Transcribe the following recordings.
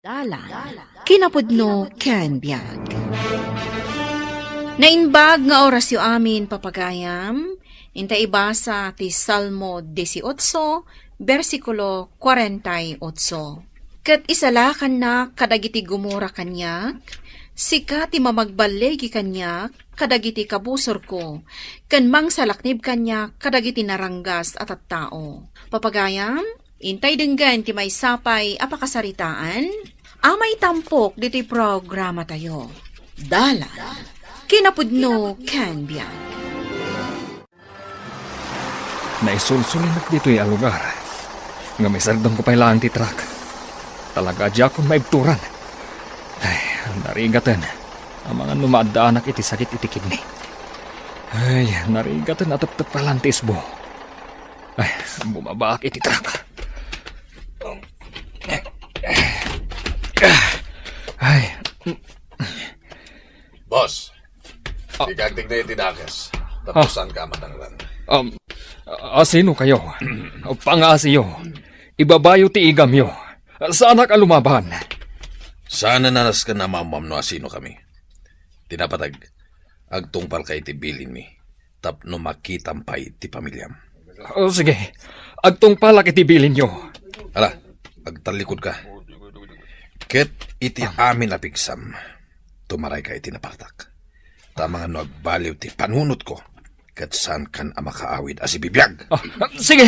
Dalan, kinapudno ken biag. Nainbag nga oras yu amin papagayam, inta ibasa ti Salmo 18, versikulo 48. Kat isalakan na kadagiti gumura kanyak, sika ti mamagbalegi kanyak, kadagiti kabusor ko, kan mangsalaknib kanyak, kadagiti naranggas at tao. Papagayam, intay denggan ti may sapay apakasaritaan, amay tampok diti programa tayo. Dalan, kinapudno ken biag. Naisulsulinak dito yung lugar. Nga may sardong ko pa ilang titrak. Talaga adya akong maibturan. Ay, narigatan. Ang mga numaadaanak iti sakit iti kidney. Ay, narigatan atap-tap palantis mo. Ay, bumabaak iti trak. Ay. Boss, igagtig na yung tinakas. Tapos saan ka matanglan? Asino kayo? Pangasiyo. Ibabayo ti igamyo. Sana ka lumaban. Sana nanas ka na mamamno asino kami. Tinapatag, agtungpal kay ti bilin mi. Tapno makitampay ti pamilyam. Sige, agtong palak itibilin nyo. Ala, agtalikod ka. Ket iti amin apigsam. Tumaray ka iti napartak. Tama nga no agbaliw ti panunot ko. Ket saan kan amakaawid as ibibiyag. Sige.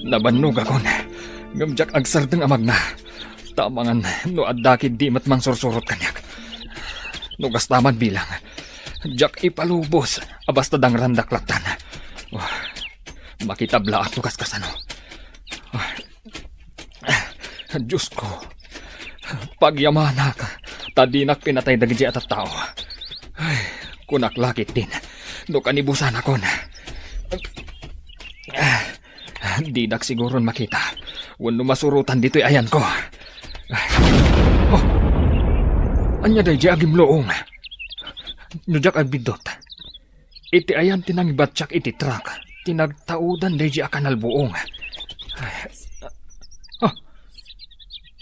Nabannog ako na. Gamjak agsardeng amag na. Tamangan no adakid di mat mang sursurot kanyak. No gastaman bilang. Jak ipalubos. Abasta dang randaklaktan. Makitabla at lukas kasano. Diyos ko. Pagyamana ka. Tadinak pinatay dagiti at tao. Ay, kunak lakit din. No kanibusan ako na. Didak siguro makita. Wano masurutan dito'y ayan ko. Anya day di agim loong. Nujak agbidot. Iti ayan tinangibatsak iti trak. Tinagtaudan day di akanal buong.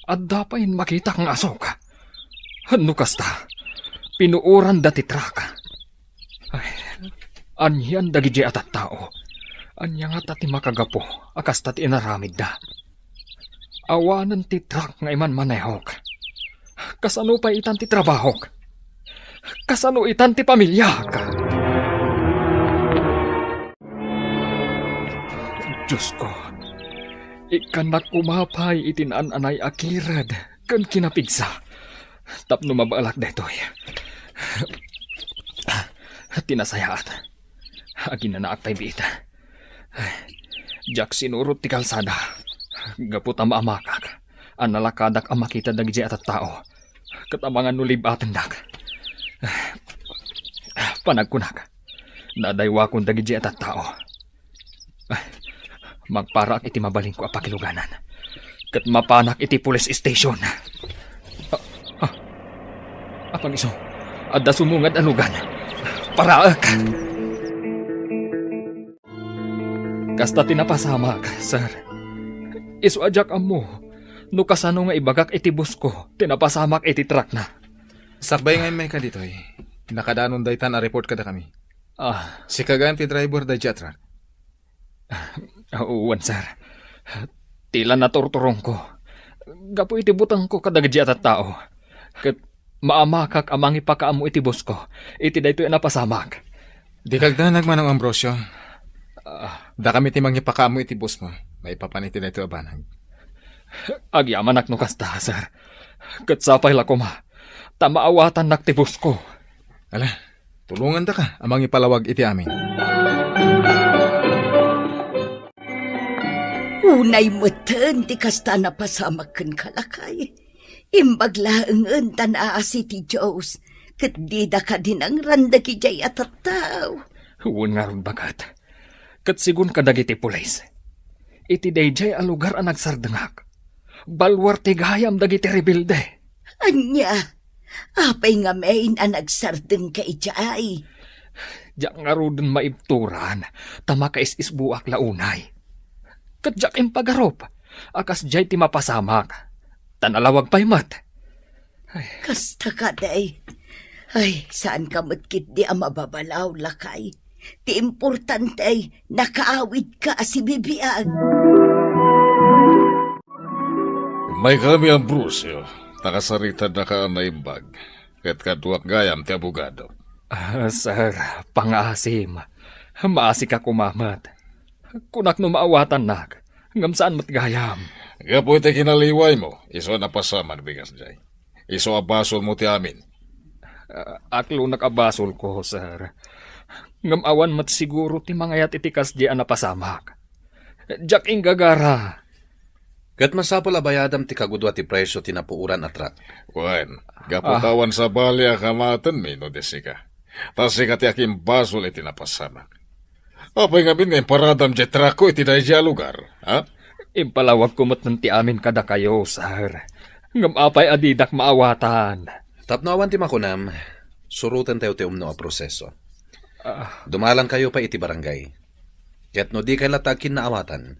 At dapayin makita kang aso ka. Ano kasta? Pinuuran dati trak. Anyan dagiti atat tao. Anya nga tati makagapo. Akas tati inaramid da. Awanan ti trak nga iman manehok. Kasano pa itan ti trabahok. Kasano itan ti pamilyak. Diyos ko. Ikanak umapay itinaan-anay akirad. Kan kinapigsa. Tapno mabalak detoy. Tinasayaat. Agin na naaktay bita. Jak sinurot ti kalsada. Gapot ang maamakak. Analakadak ang makita dagiti at tao. Katamangan nulib atendak. Panagkunak. Nadaywa kong dagiti at tao. Magparak iti mabaling ko apakiluganan. Kat mapanak iti police station. Apang iso, adda sumungad anugan. Paraak! Kasta tinapasamak, sir. Iso adyak amo. No kasano nga ibagak iti bus ko, tinapasamak iti truck na. Sakbay ngayon may ka dito eh. Nakadanon daytan a report kada kami. Si kagaan ti driver da truck. Uwan, sir. Tila naturturong ko. Gapo iti butang ko kadagdi at tao. Kat maamakak amang ipakaamo iti bus ko. Iti dayto napasamak. Di kagdanag man ang Ambrosio. Da kami timang ipakaamo iti bus mo. May papaniti na ito abanag. Agyaman no kasta, sir. Kat sapay la ko ma. Tamaawatan nak ti bus ko. Ala, tulungan da ka amang ipalawag iti amin. Unay meten ti kasta na pasamaken kalakay. Imbaglaengen tan aasi ti Diyos. Ket di da ka din ang randagi jay atataw. Huwon nga ron bagat. Kat sigun kadagiti pulis. Iti dayjay a lugar ang nagsardengak. Balwar ti gayam dagiti rebelde. Anya, apay nga main ang nagsardeng ka ijay. Diyak nga rudon maibturan, tama ka is-isbuak launay. Kadyak im pagarop, akas jay ti mapasamak. Tanalawag pa'y mat. Kasta ka, day. Ay, saan ka matkit di ang mababalaw, lakay? Ti importante ay nakaawid ka si Bibiag. May kami ang Bruce, nakasarita na ka na imbag. Kat kaduak gayam ti abogado. Sir, pangasim. Maasi ka kumamat. Kunak no maawatan nak. Ngam saan matgayam. Gapoy ti kinaliway mo, iso na pasaman bigas jay. Iso abasol mo ti amin. Aklo nakabasol ko, sir. Ngam awan mat siguro ti mangayat itikas di anapasamak. Jack ingagara. Kat masapol abayadam ti kagudwa ti presyo tinapuuran at rak. Wen, gaputawan sa balya kamatan mi no desika. Tas sikat yakin basol iti napasamak. Apay nga bin paradam jet trako iti dayja lugar, ha? Impalawag kumot ng ti amin kada kayo, sir. Ngam apay adidak maawatan. Tapnawan ti makunam, surutan tayo ti umno a proseso. Dumalan kayo pa iti barangay. Ket no di kay latagkin na awatan,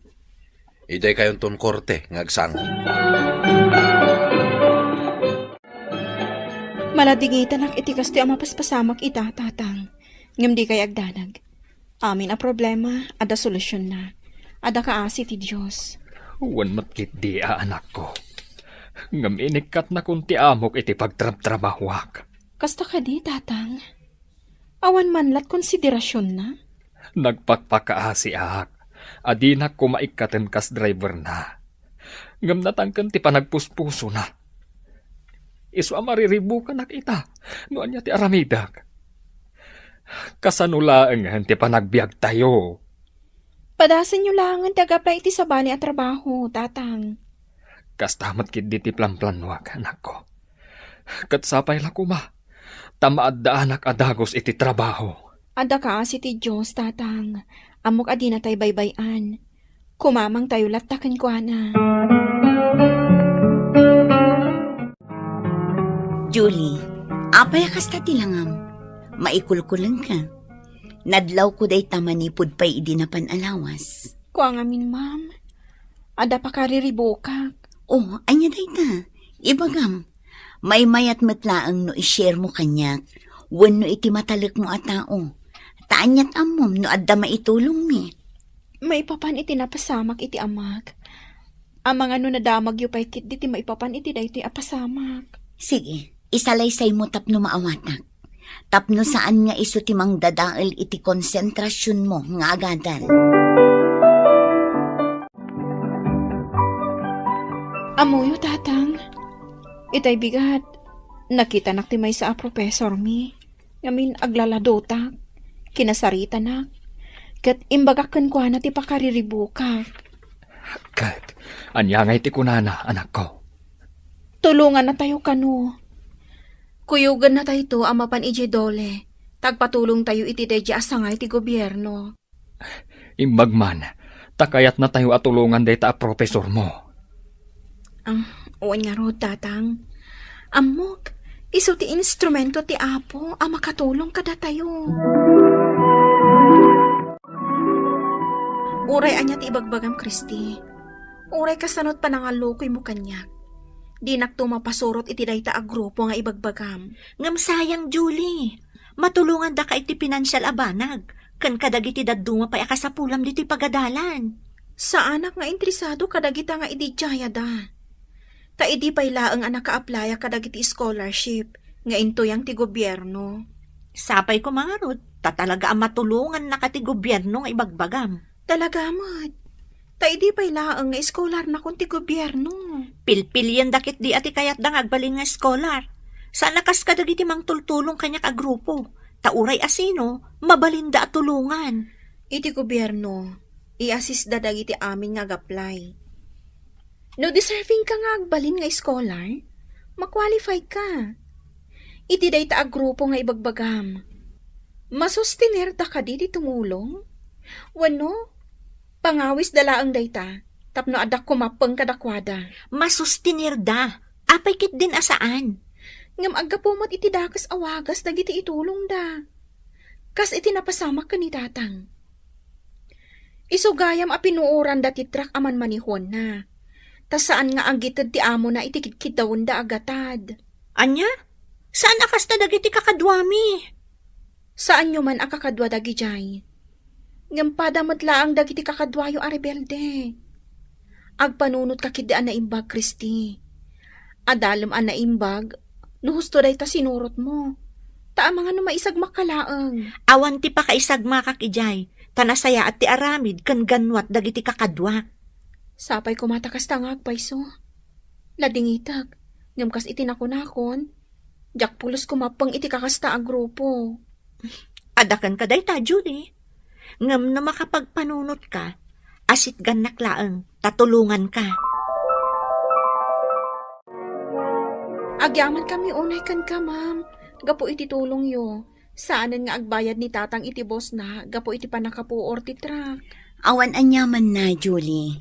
iday kayon ton korte ngagsang. Maladigita nak itikas ti ang mapaspasamak ita, tatang. Ngam di kay agdanag. Amin a problema, ada solusyon na. Ada kaasi ti Diyos. Wan matkit di anak ko. Ngam inikat na kunti amok iti pagtrab-trabahwak. Kasta ka di, tatang. Awan manlat konsiderasyon na. Nagpakpakaasi ak. Adinak ko maikatan kas driver na. Ngam natangkan ti panagpuspuso na. Isu amariribu ka nakita. Noan niya ti aramidak. Kasanulaang ti panagbiag tayo. Padasin nyo lang ang tagapay iti sa bali at trabaho, tatang. Kastamat kit di ti plan-planwag, anak ko. Katsapay la kuma. Tamaad da anak adagos iti trabaho. Ada ka si ti Diyos, tatang. Amok adi na tayo baybayan. Kumamang tayo latakan ko na. Julie, apay kasta tilangam. Maikulkulang ka. Nadlaw ko day tamanipod pa'y idinapan alawas. Kuang amin, ma'am. Ada pa kariribokak. Oh, anya day ta. Ibagam. May mayat matlaang no i-share mo kanyak. Wan no iti matalik mo a tao. Taanyat amom no adda maitulong mi. May papan iti napasamak iti amag. Amang ano nadamag yu pa'y kit diti maipapan iti da iti apasamak. Sige, isalaysay mo tapno maawatak. Tapno saan nga iso timang dadaal iti konsentrasyon mo nga agadan. Amuyo, tatang. Itay bigat. Nakita nak ti may sa professor mi. Ngamin aglaladotak. Kinasarita nak. Kat imbagakan ko na ti pakariribukak. Kat, anyangay ti kunana, anak ko. Tulungan na tayo kano. Kuyugan na tayo to amapan ije dole. Tagpatulong tayo iti deja asangay ti gobyerno. Imbagman, takayat na tayo atulungan day ta profesor mo. Uwan nga ro, tatang. Amok, iso ti instrumento ti apo, makatulong kada tayo. Uray anya ti ibagbagam, Kristi. Uray kasanot pa nangalukoy mo kanyak. Di nakto mapasurot iti dayta a grupo nga ibagbagam. Ngam sayang, Julie. Matulungan da ka iti pinansyal abanag. Kan kadagiti daduma pa akasapulam diti pagadalan. Sa anak nga interesado kadagita nga idijaya da. Ta idi pay laeng anak ka-applya kadagiti scholarship nga intuyang ti gobyerno. Sapay ko mga rod, tatalaga ang matulungan na kati gobyerno nga ibagbagam. Talaga mo. Ta idi pay laeng nga scholar na kun ti gobyerno. Pilpilyan dakit di ati kayat da ngagbalin nga scholar. Sana kas kadagiti mang tultulong kanya ka grupo. Tauray asino, mabalinda at tulungan. Iti gobyerno, i-assist da dagiti amin ngaag-apply. No deserving ka nga agbalin nga scholar, makwalify ka. Iti dayta a grupo nga ibagbagam. Masustiner da ka di tumulong? Wano, pangawis dalaang dayta, tapno adak kumapeng kadakwada. Masustinir da, apay kit din asaan. Ngam agapumot iti dakas awagas dagiti itulong da. Kas iti napasamak ka ni tatang. Isugayam a pinuoran dati trak aman manihon na. Ta saan nga agitad ti amo na itikit dawn da agatad. Anya? Saan akas na dagiti kakadwami? Saan nyo man ang kakadwa dagi jay? Ngampada matlaang dagiti kakadwayo a rebelde. Agpanunot kakidaan na imbag, Kristi. Adalam an na imbag, nuhusto day ta sinurot mo. Ta mga no maisag makalaang. Awan ti pa kaisag makakijay. Tanasaya at ti aramid kan ganwat dagiti kakadwa. Sapay kumatakas tangag, paiso. Ladingitag, ngamkas itinakunakon. Jak pulos kumapang iti kakasta ang grupo. Adakan ka day ta, Judy. Ngam na makapagpanunot ka, asit ganak laeng, tatulungan ka. Agyaman kami unay kan ka, ma'am. Gapo iti tulong yo. Saanan nga agbayad ni tatang iti boss na, gapo iti panakapuor ti truck. Awan anyaman na, Julie.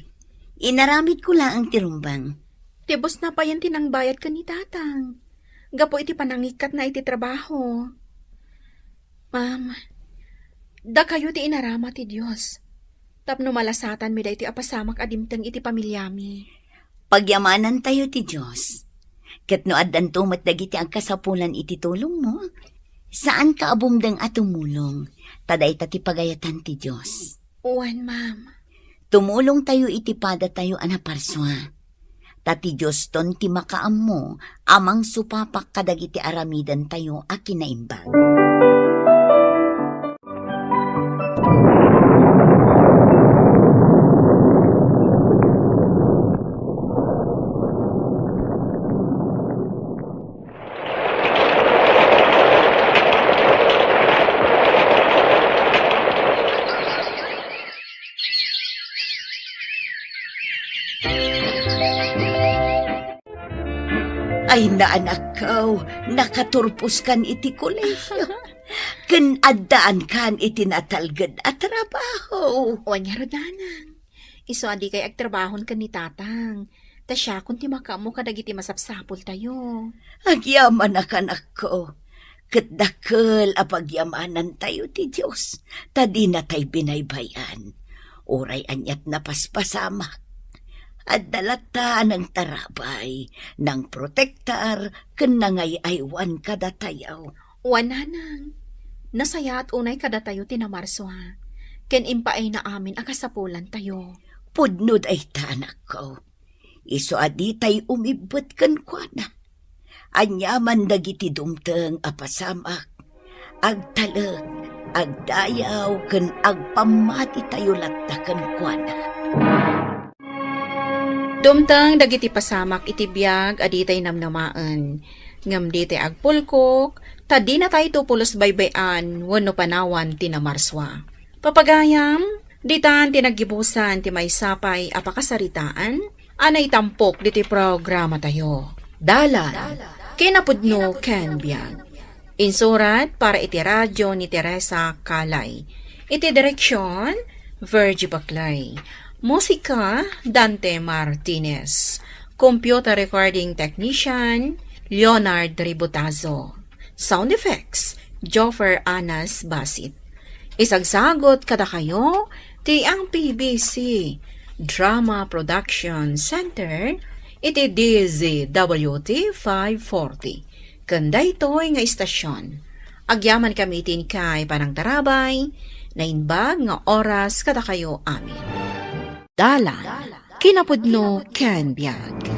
Inaramid ko lang ang tirumbang. Ti boss na pa yan tinangbayad ka ni tatang. Gapo iti panangikat na iti trabaho. Ma'am, da kayo ti inarama ti Diyos. Tapno malasatan mi da iti apasamak adimteng iti pamilyami. Pagyamanan tayo ti Diyos. Ket no addan tumat dagiti ang kasapulan iti tulong mo, saan ka abumdeng at tumulong, taday ti pagayatan ti Diyos. Uwan, ma'am. Tumulong tayo iti pada tayo anaparswa. Tati Diyos ton ti makaam mo, amang supapak kadagiti aramidan tayo a kinaimbag. Ay naanak kaw, nakaturpos kan iti kolehiyo. Ken addaan kan iti natalged at trabaho. Uwan nga rodanang. Iso adi kay agtrabahon ka ni tatang. Ta siya kung ti makamo kadagiti masapsapol tayo. Agyaman na kanak ko. Ket dakkel a pagyamanan tayo ti Diyos. Tadi na tay binaybayan. Oray anyat na paspasamak. At dalata ng tarabay, ng protektar, kanangay aywan kadatayaw. Wananang. Nasaya at unay kadatayo tinamarso ha. Ken impaay na amin akasapulan tayo. Pudnod ay tanak ko. Iso adi tay umibot kan kwa na. Anyaman dagiti dumteng apasamak. Agtalag, agdayaw, ken agpamati tayo latta kan kwa na. Dumtang dagiti pasamak iti biyag aditay namnamaan. Ngam diti agpulkok, tadi na tayo tupulos baybayan wano panawan tinamarswa. Papagayam, ditan tinagibusan ti may sapay apakasaritaan, anay tampok diti programa tayo. Dalan, kinapudno ken biyag. Insurat para iti radyo ni Teresa Kalay. Iti direksyon, Virgie Baclay. Musika, Dante Martinez. Computer Recording Technician, Leonard Ributazo. Sound Effects, Joffer Anas Basit. Isagsagot kada kayo, ti ang PBC Drama Production Center, iti DZWT 540. Kanda ito'y nga istasyon. Agyaman kami itin kay Panang Tarabay, na inbag nga oras kada kayo amin. Dalan, kinapudno ken biyag.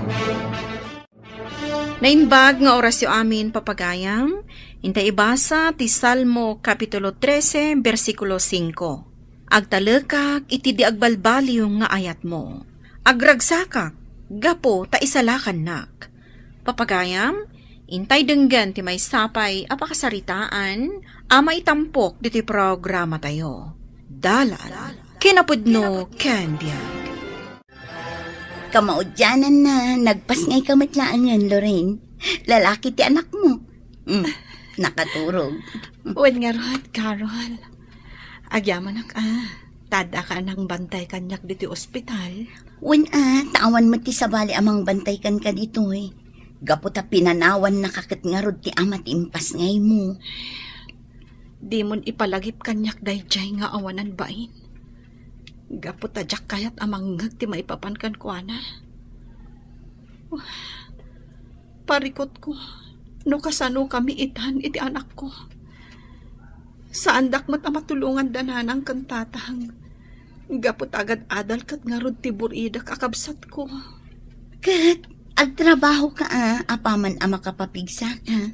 Nainbag nga oras yu amin papagayam, intay ibasa ti Salmo Kapitulo 13, versikulo 5. Agtalekak iti di agbalbaliw nga ayat mo. Agragsakak, gapo ta isalakan nak. Papagayam, intay denggan ti may sapay apakasaritaan, ama itampok diti programa tayo. Dalan, kinapudno ken biyag. Kamaudyanan na, nagpas ngay kamatlaangan, Lorraine. Lalaki ti anak mo. Nakaturog. Uwan nga rod, Carol. Agyaman ak tada ka nang bantay kanyak dito ospital. Wan tawan mo ti sabali amang bantay kan ka dito eh. Gapo ta pinanawan nakakit nga rod ti amat impas ngay mo. Di mon ipalagip kanyak dayjay nga awanan bain. Gapot adyak kayat amang ti maipapankan ko ana. Parikot ko, no kasano kami itan iti anak ko. Saan dakmat matulungan dananang kantatang. Gapot agad adal kat nga rod ti buridak akabsat ko. Kat, agtrabaho ka apaman ama kapapigsa ka.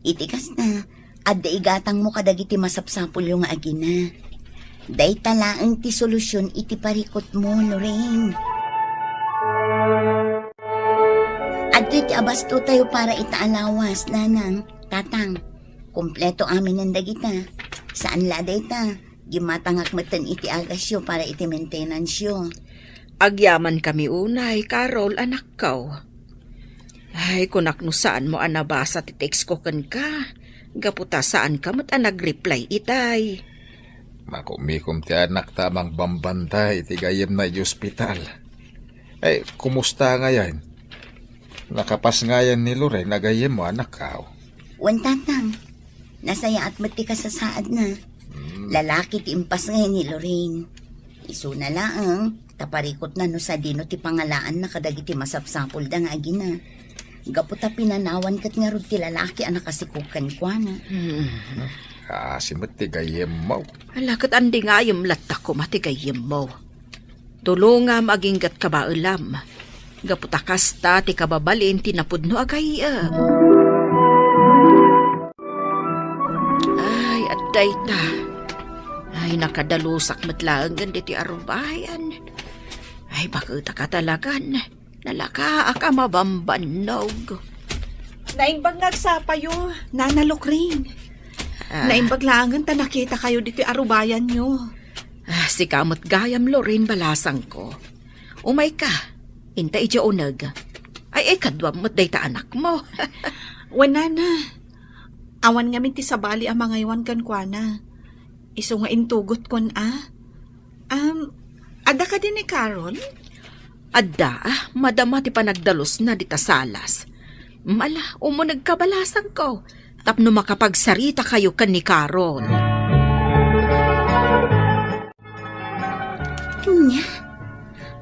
Itikas na, adda igatang mo kadagiti masapsapul yung agina. Day talaang ti solusyon iti parikot mo, Lorraine. Adto iti abasto tayo para itaalawas, nanang, tatang. Kompleto amin ang dagita. Saan laday ta? Gimatangak matan iti agasyo para iti maintenansyo. Agyaman kami unay, Carol, anak ko. Ay, kunak no saan mo anabasa ti text ko kan ka. Gaputa saan ka mat nag-reply itay. Makumikom ti anak tamang bambantay iti gayem na ospital. Ay, kumusta ngayon? Nakapas ngayon ni Lorraine na gayem mo anak ka. Wan tatang, nasaya at mati ka sa saad na. Lalaki ti impas ngayon ni Lorraine. Isu na laang, taparikot na no sa dino ti pangalaan na kadagiti masapsapol da nga agina. Gaputa pinanawan kat nga rod ti lalaki ang nakasikukan kwa na. Simot ti gayem mo. Alakat andi nga yung latak ko matigayim mo. Tulungam aginggat ka ba ulam. Gaputa kasta ti kababalin tinapudno agayam. Ay, aday ta. Ay, nakadalusak matlaangan diti arubayan. Ay, bakit ka talagan? Nalaka ka mabambanog. Naimbag nagsapayo, nanalok rin. Naimbag langan ta nakita kayo dito arubayan nyo. Si kamot gayam Lorraine balasang ko. Umay ka, inta ija unag. Ay, kadwa mo't day ta anak mo. Wala na. Awan nga minti sa bali ang mga iwan kan kwa na. Iso nga intugot kon ada ka din ni Carol? Adda, madama ti panagdalos na di ta salas. Mala, nagkabalasang ko. Tapno makapagsarita kayo kan ni Carol. Nya,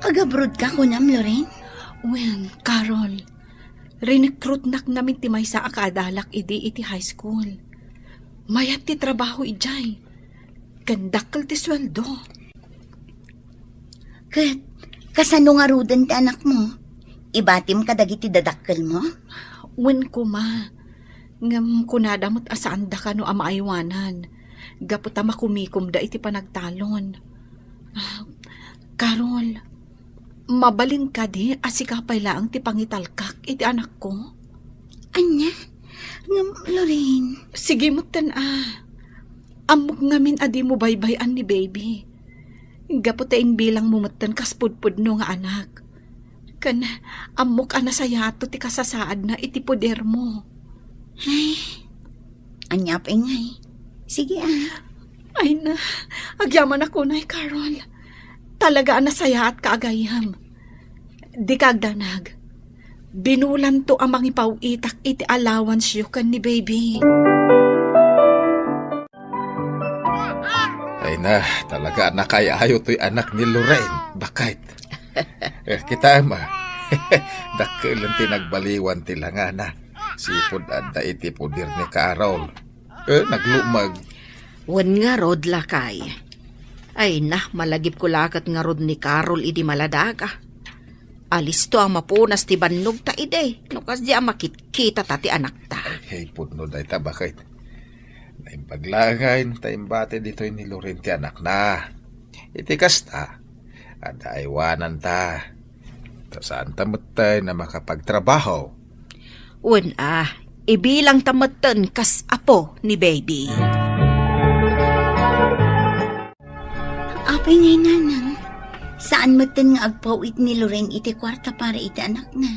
agabrod ka ko nam, Lorraine? Well, Carol, rinekrut nak namin ti may sa akadalak iti high school. Mayat ti trabaho ijay. Gandakal ti sweldo. Kat, kasano nga rudan ti anak mo? Ibatim ka dagiti dadakkel mo? Wen ko ma, ngam kunadamot asaan da ka no amaaywanan. Gaputa makumikom da iti panagtalon. Carol, mabalin ka di asikapay laang ti pangitalkak iti anak ko. Anya? Ngam, Lorraine. Sige mo amok ngamin adi mo baybayan ni baby. Gaputain bilang mumatan kaspudpud no nga anak. Kan amok anasayato ti kasasaad na iti poder mo. Ay, anyap ingay. Sige Ay na, agyaman ako na Carol. Talaga anasaya at kaagayam. Di kagdanag. Binulan to amang ipauitak iti allowance yu kan ni baby. Ay na, talaga nakayayo to'y anak ni Lorraine. Bakit? Kita ma. Dakilan ti nagbaliwan ti langana. Sipod adda iti pudir ni Carol. Naglumag. Wan nga rod lakay. Ay na, malagip ko lakat nga rod ni Carol idi maladaga. Alis to ang mapunas ti bannog ta ide. Nukas di ang makitkita ta ti anak ta. Ay, putno day ta, bakit? Naimpaglangay, taimbate dito ni Lorraine ti anak na. Itikas ta. Ada aywanan ta. Saan tamatay na makapagtrabaho? Wan ibilang tamatan kas apo ni baby. Apay ngay nanang. Saan matan nga agpawit ni Lorraine iti kwarta para iti anak na?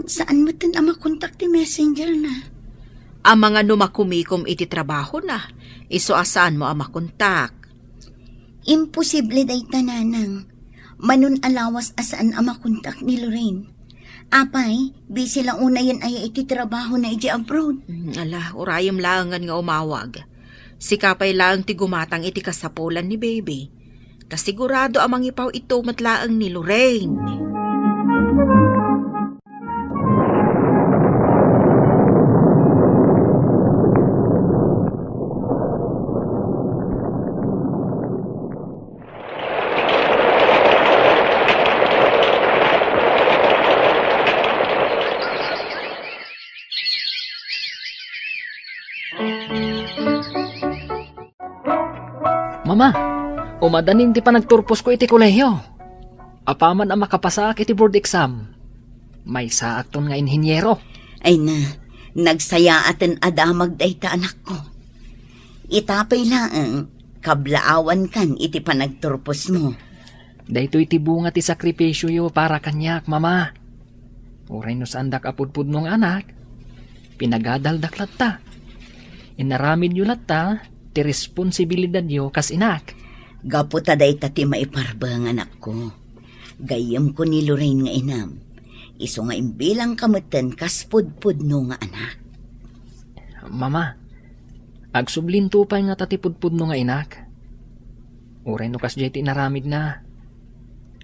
Saan matan ang makontak ti messenger na? Ang mga numakumikom iti trabaho na, iso asaan mo ang makontak. Imposible day tananang. Manun alawas asaan ang makontak ni Lorraine. Apay, busy lang una yan ay iti trabaho na iti abroad. Urayam langan nga umawag. Si kapay laang ti gumatang iti kasapulan ni baby. Kasigurado amang ipaw ito matlaang ni Lorraine. Mama, umadaning ti pa nagturpos ko iti kolehiyo. Apaman ang makapasak iti board exam. May saakton nga inhinyero. Ay na, nagsaya atin adamag dayta anak ko. Itapay laang, kablaawan kan iti panagturpos mo. Dahito iti bunga ti sakripisyo yo para kanyak, mama. Uray no sandak apudpud nung anak. Pinagadaldaklat ta. Inaramid yu latta, ti responsibilidad yo kas inak. Gaputa dayta ti maiparbang anak ko. Gayam ko ni Lorraine nga inam. Iso nga imbilang kamutan kas pudpud no nga anak. Mama, agsublinto pa nga tatipudpud no nga inak. Uray no kas jay ti inaramid na.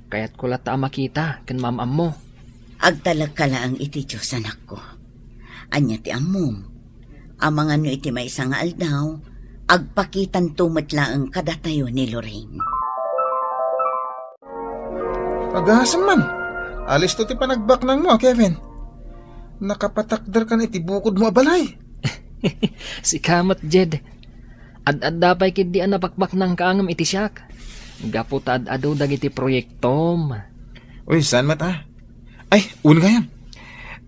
Kaya't ko lata makita ken mamam mo. Agtalag ka lang iti Diyos anak ko. Anya ti amom. Amang ano iti may isang aldaw, agpakitan tumatlaang kadatayo ni Lorraine. Agasam man. Alis to ti panagbaknang mo, Kevin. Nakapatakdar ka na iti bukod mo abalay. Si Kamat Jed. Ad-ad dapay kid di napakbak ng kaangam iti siyak. Gapot ad-adaw dagiti proyektom. Uy, saan mata? Ay, un gayam.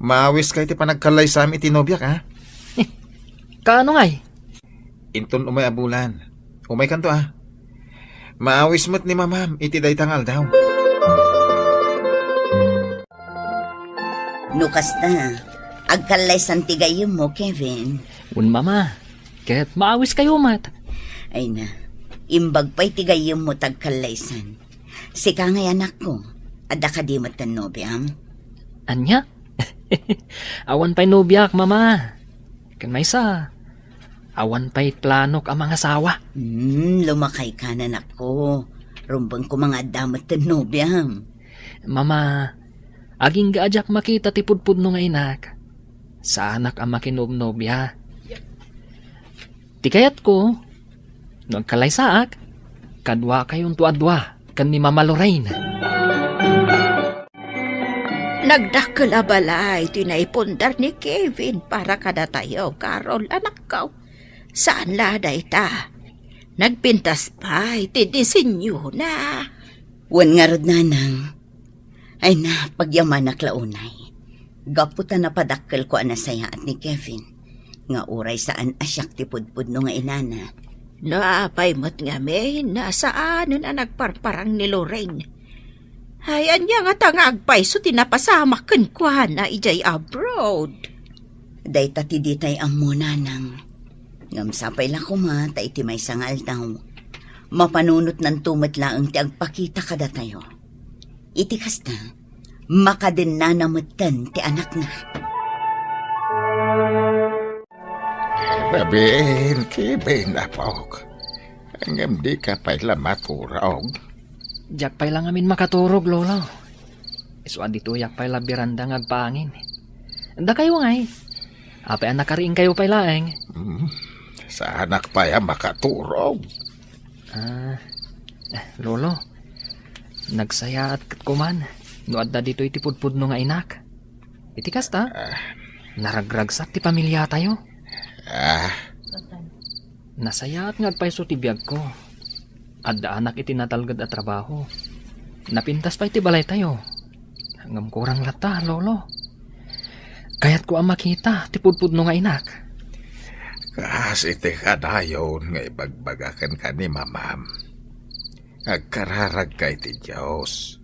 Maawis ka iti panagkalay sa amin iti nobyak, ha? Kaano ngay? Inton umay abulan. Umay kanto, ha? Maawis mo't ni mamam iti daytangal daw. Nukas na, agkalay santigayom mo, Kevin. Un mama, kaya't maawis kayo mat. Ay na, imbag pa'y tigayom mo tagkalaysan. Sika ngay anak ko, adda ka di matan nobyam. Anya? Awan pa'y nobyak, mama. Kan may sa, awan pa'y planok ang mga asawa. Lumakay ka na anak ko. Rumbang ko mga adda matan nobyam. Mama, aging gaajak makita ti pudpud no nga inak. Sa anak ang makinobnobya. Ti kayat ko, nagkalaysaak, kadwa kayong tuadwa, kan ni Mama Lorraine. Nagdakkel abalay, tinaipundar ni Kevin para kada tayo, Carol, anak ko. Saan laday ta? Nagpintas pa, itidisinyo na. Wan nga rod nanang. Ay na, pagyaman na klaunay. Gaputa na padakkel ko anasaya at ni Kevin. Nga uray saan asyak ti pudpud no nga inana. Naapay mo't nga may, nasaan na nagparparang ni Lorraine. Ay, anya nga tangagpay, so tinapasamak kan kwa na ijay abroad. Day tati ditay ang muna nang. Ngamsapay lang kuma, tay ti may sangal daw. Mapanunot ng tumatlaang ti agpakita kada tayo. Iti kasta, makadin na namutan ti anak na. Rabin, Kevin, apok. Hanggang di ka pala maturog. Diyak pa'y lang amin makaturog, lolo. Isuan dito yak pa'y labiranda ngagpangin. Da kayo ngay. Apay anak kariing kayo pa'y laeng. Sa anak pa ya makaturog. Lolo, nagsaya at kuman. No adda dito iti pudpud no nga inak. Iti kasta, naragragsak ti pamilya tayo. Nasaya at ngagpaiso ti biyag ko. Adda anak iti natalgad at trabaho. Napintas pa iti balay tayo. Hanggang kurang lata, lolo. Kaya't ko ang makita, ti pudpud no nga inak. Kasi ti kadayon nga ibagbagakan ka ni mamam. Agkararag ka iti Diyos.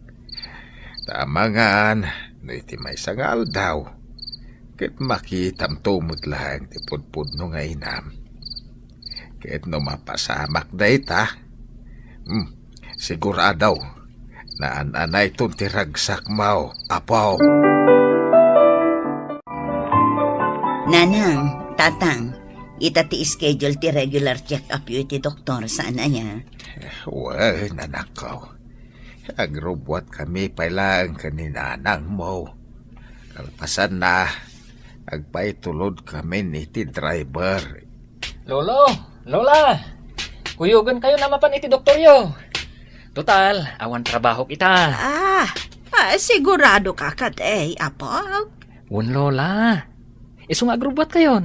Tamangan, no iti may sangal daw. Ket makitam tumot lang ti pudpud no nga inam. Ket no mapasamak da ita. Siguradaw na ananay ton ti ragsak mao, apaw. Nanang, tatang, Ita ti schedule ti regular check-up yu iti doktor sana niya. Well, anak ko. Agrobot kami pailang kaninanang mo. Kalpasan na, agpaitulod kami ni ti driver. Lolo, Lola, kuyugan kayo na mapan iti doktoryo. Total, awan trabaho kita. Sigurado ka kat apog. Wun Lola, isong agrobot kayo.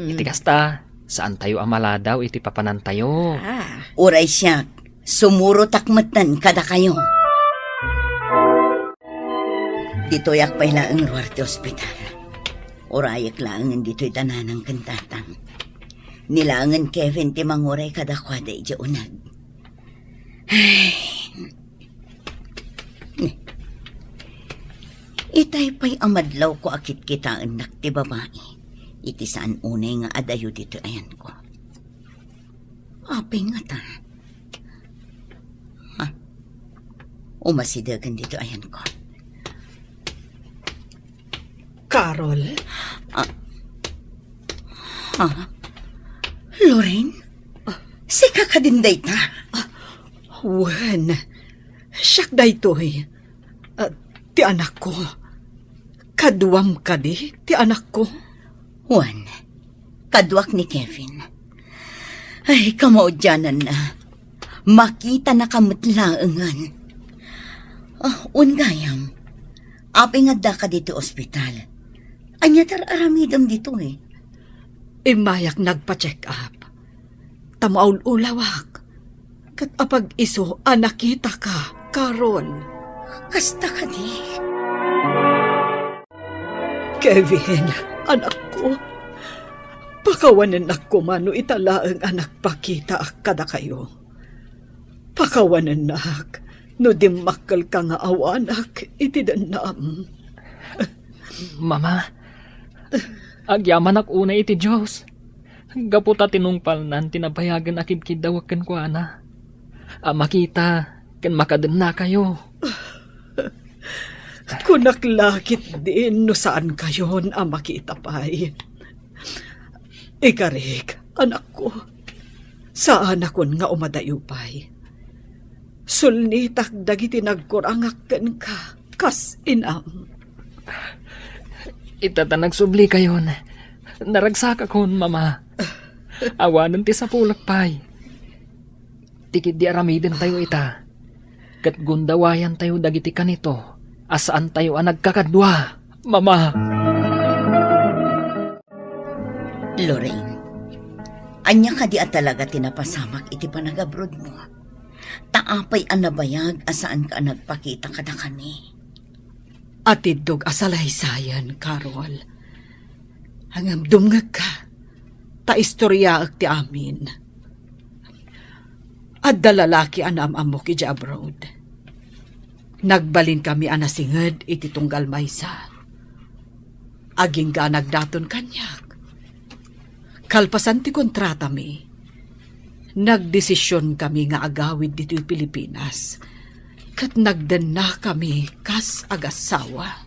Iti kasta, saan tayo amala daw iti papanan tayo. Uray siya, sumuro takmatan kada kayo. Dito yak pailaang ruwar ti ospital. Urayak laangan dito'y tananang kantatang. Nilangan Kevin ti manguray kada kwada iti unag. Itay pa'y amadlaw ko akit kita anak ti babae. Iti saan unay nga adayo dito ayan ko. Apay nga ta. Umasidagan dito ayan ko. Carol, Lorraine? Si kakadinday ta? wen, siyak daytoy. Ti anak ko. Kaduam ka di, ti anak ko. Juan, kadwak ni Kevin. Ay, kamaudyanan na. Makita na kamatlaangan. Ungayam. Api nga da ka dito ospital. Anya aramidam dito eh. Imayak nagpa-check up. Tamaul ulawak. Kat apag iso, nakita ka, Carol. Kasta ka di. Kevin, anak ko. Pakawanan ako mano italaang anak pakita kada kayo. Pakawanan nak. No dimakal ka nga awanak, itidanam. Mama, agyaman ak una iti Diyos. Gaputa tinungpal nan tinabayagan akid kidawakan ko ana. Makita, kan makadan na kayo. Kunaklakit din no saan kayon makita pa'y. Ikarik, anak ko. Saan akon nga umadayo pa'y. Sulnitak dagiti nagkurangakken ka, kas inam. Itata nagsubli kayon. Naragsak akon, mama. Awanan ti sa pulak pay. Tikid di aramiden tayo ita. Kat gundawayan tayo dagiti kanito. Asaan tayo ang nagkakadwa, mama. Lorraine, anya ka di at talaga tinapasamak iti panagabroad mo. Taapay ang nabayag asaan ka nagpakita kada kami. Atidog asalaysayan, Carol. Hangam dumngag ka. Ta istorya ak ti amin. At dalalaki anam amo ki di abroad. Nagbalin kami anasinged iti tunggal maysa. Aging ga nagdaton kanyak. Kalpasan ti kontrata mi. Nagdesisyon kami nga agawid dito yung Pilipinas. Kat nagdan na kami kas agasawa.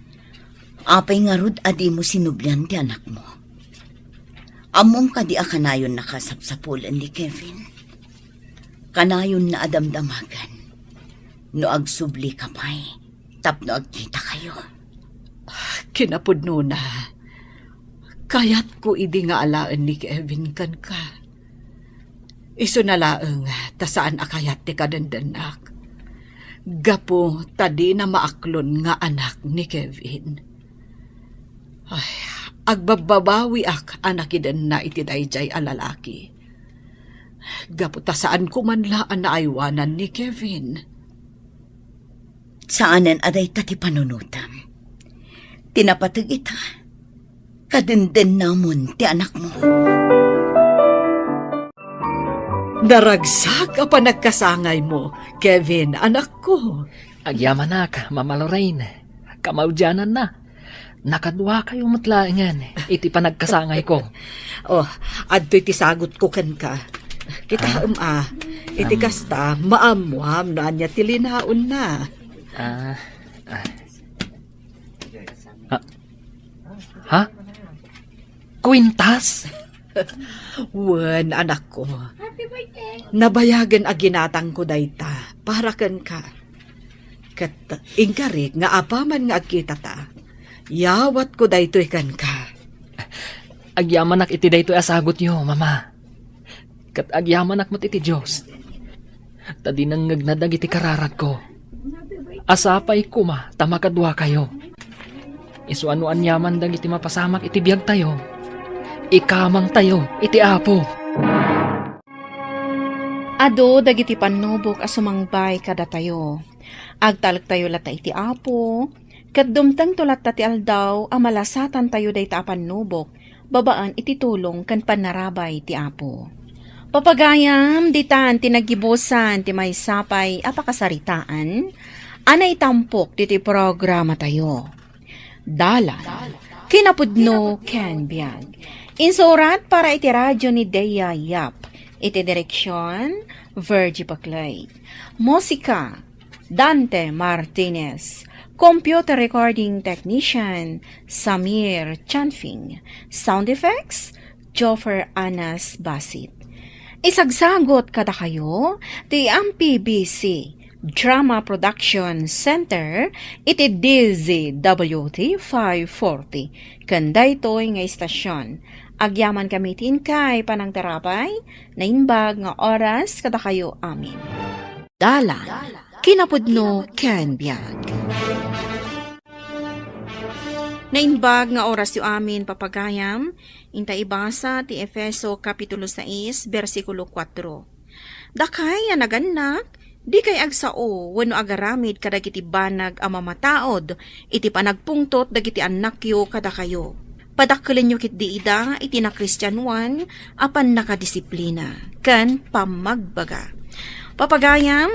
Apay nga rod adi mo sinublian ti anak mo. Among ka di akanayon nakasapsapulan ni Kevin. Kanayon na adamdamagan. No agsubli ka pa'y, tapno agkita kayo. Kinapudno na. Kayat ko idi nga alaan ni Kevin kan ka. Iso na laeng, ta saan akayat ti kadandanak. Gapo, tadi na maaklon nga anak ni Kevin. Ay, agbababawi ak anakidan na iti dayjay alalaki. Gapo, ta saan kumanlaan na aywanan ni Kevin. Saanan aday tati panunutam. Tinapatag ita. Kadenden namon ti anak mo. Daragsak pa nagkasangay mo, Kevin, anak ko. Agyaman nak, Mama Lorraine. Kamaudyanan na. Nakadwa kayo matlaangan. Iti pa nagkasangay ko. Adto'y tisagot ko kan ka. Kita iti kasta, maamuam na anya tilinaon na. Ha? Kwintas? Wen, anak ko. Nabayagan a ginatang ko dayta, para kan ka. Kat ingkarik nga apaman nga agkita ta. Yawat ko daytoy kan ka. Agyaman iti daytoy asagot yo, mama. Kat agyaman mo't iti Diyos. Tadi nang ngagnadag iti kararag ko. Asapay kuma, tamakadwa kayo. Isu ano anyaman dag iti mapasamak iti biyag tayo. Ikamang tayo, iti apo. Ado dagiti panubok a sumangbay kada tayo. Agtalag tayo lata iti apo. Kat dumtang tulat ti aldaw a malasatan tayo dayta a panubok. Babaan iti tulong kan panarabay ti apo. Papagayam, ditan tinagibusan ti may sapay apakasaritaan. Anay tampok diti programa tayo. Dalan, kinapudno ken biag. Insurat para iti radyo ni Deya Yap. Iti direksyon, Virgie Baclay. Musika, Dante Martinez. Computer recording technician, Samir Chanfing. Sound effects, Joffer Anas Basit. Isagsagot kada kayo, ti MPBC Drama Production Center, iti DZWT 540. Kanday to'y nga istasyon. Agyaman kami tinkay panang terapay, na imbag nga oras kada kayo amin. Dalan, kinapudno ken biag. Naimbag nga oras yu amin papagayam, inta ibasa ti Efeso Kapitulo 6, versikulo 4. Dakay naganak, di kay agsao wenno agaramid kadagiti banag a mamataod, iti panagpungtot dagiti annakyo kada kayo. Padakkelin nyo kit di ida, iti na Kristyanuan, apan nakadisiplina, kan pamagbaga. Papagayam,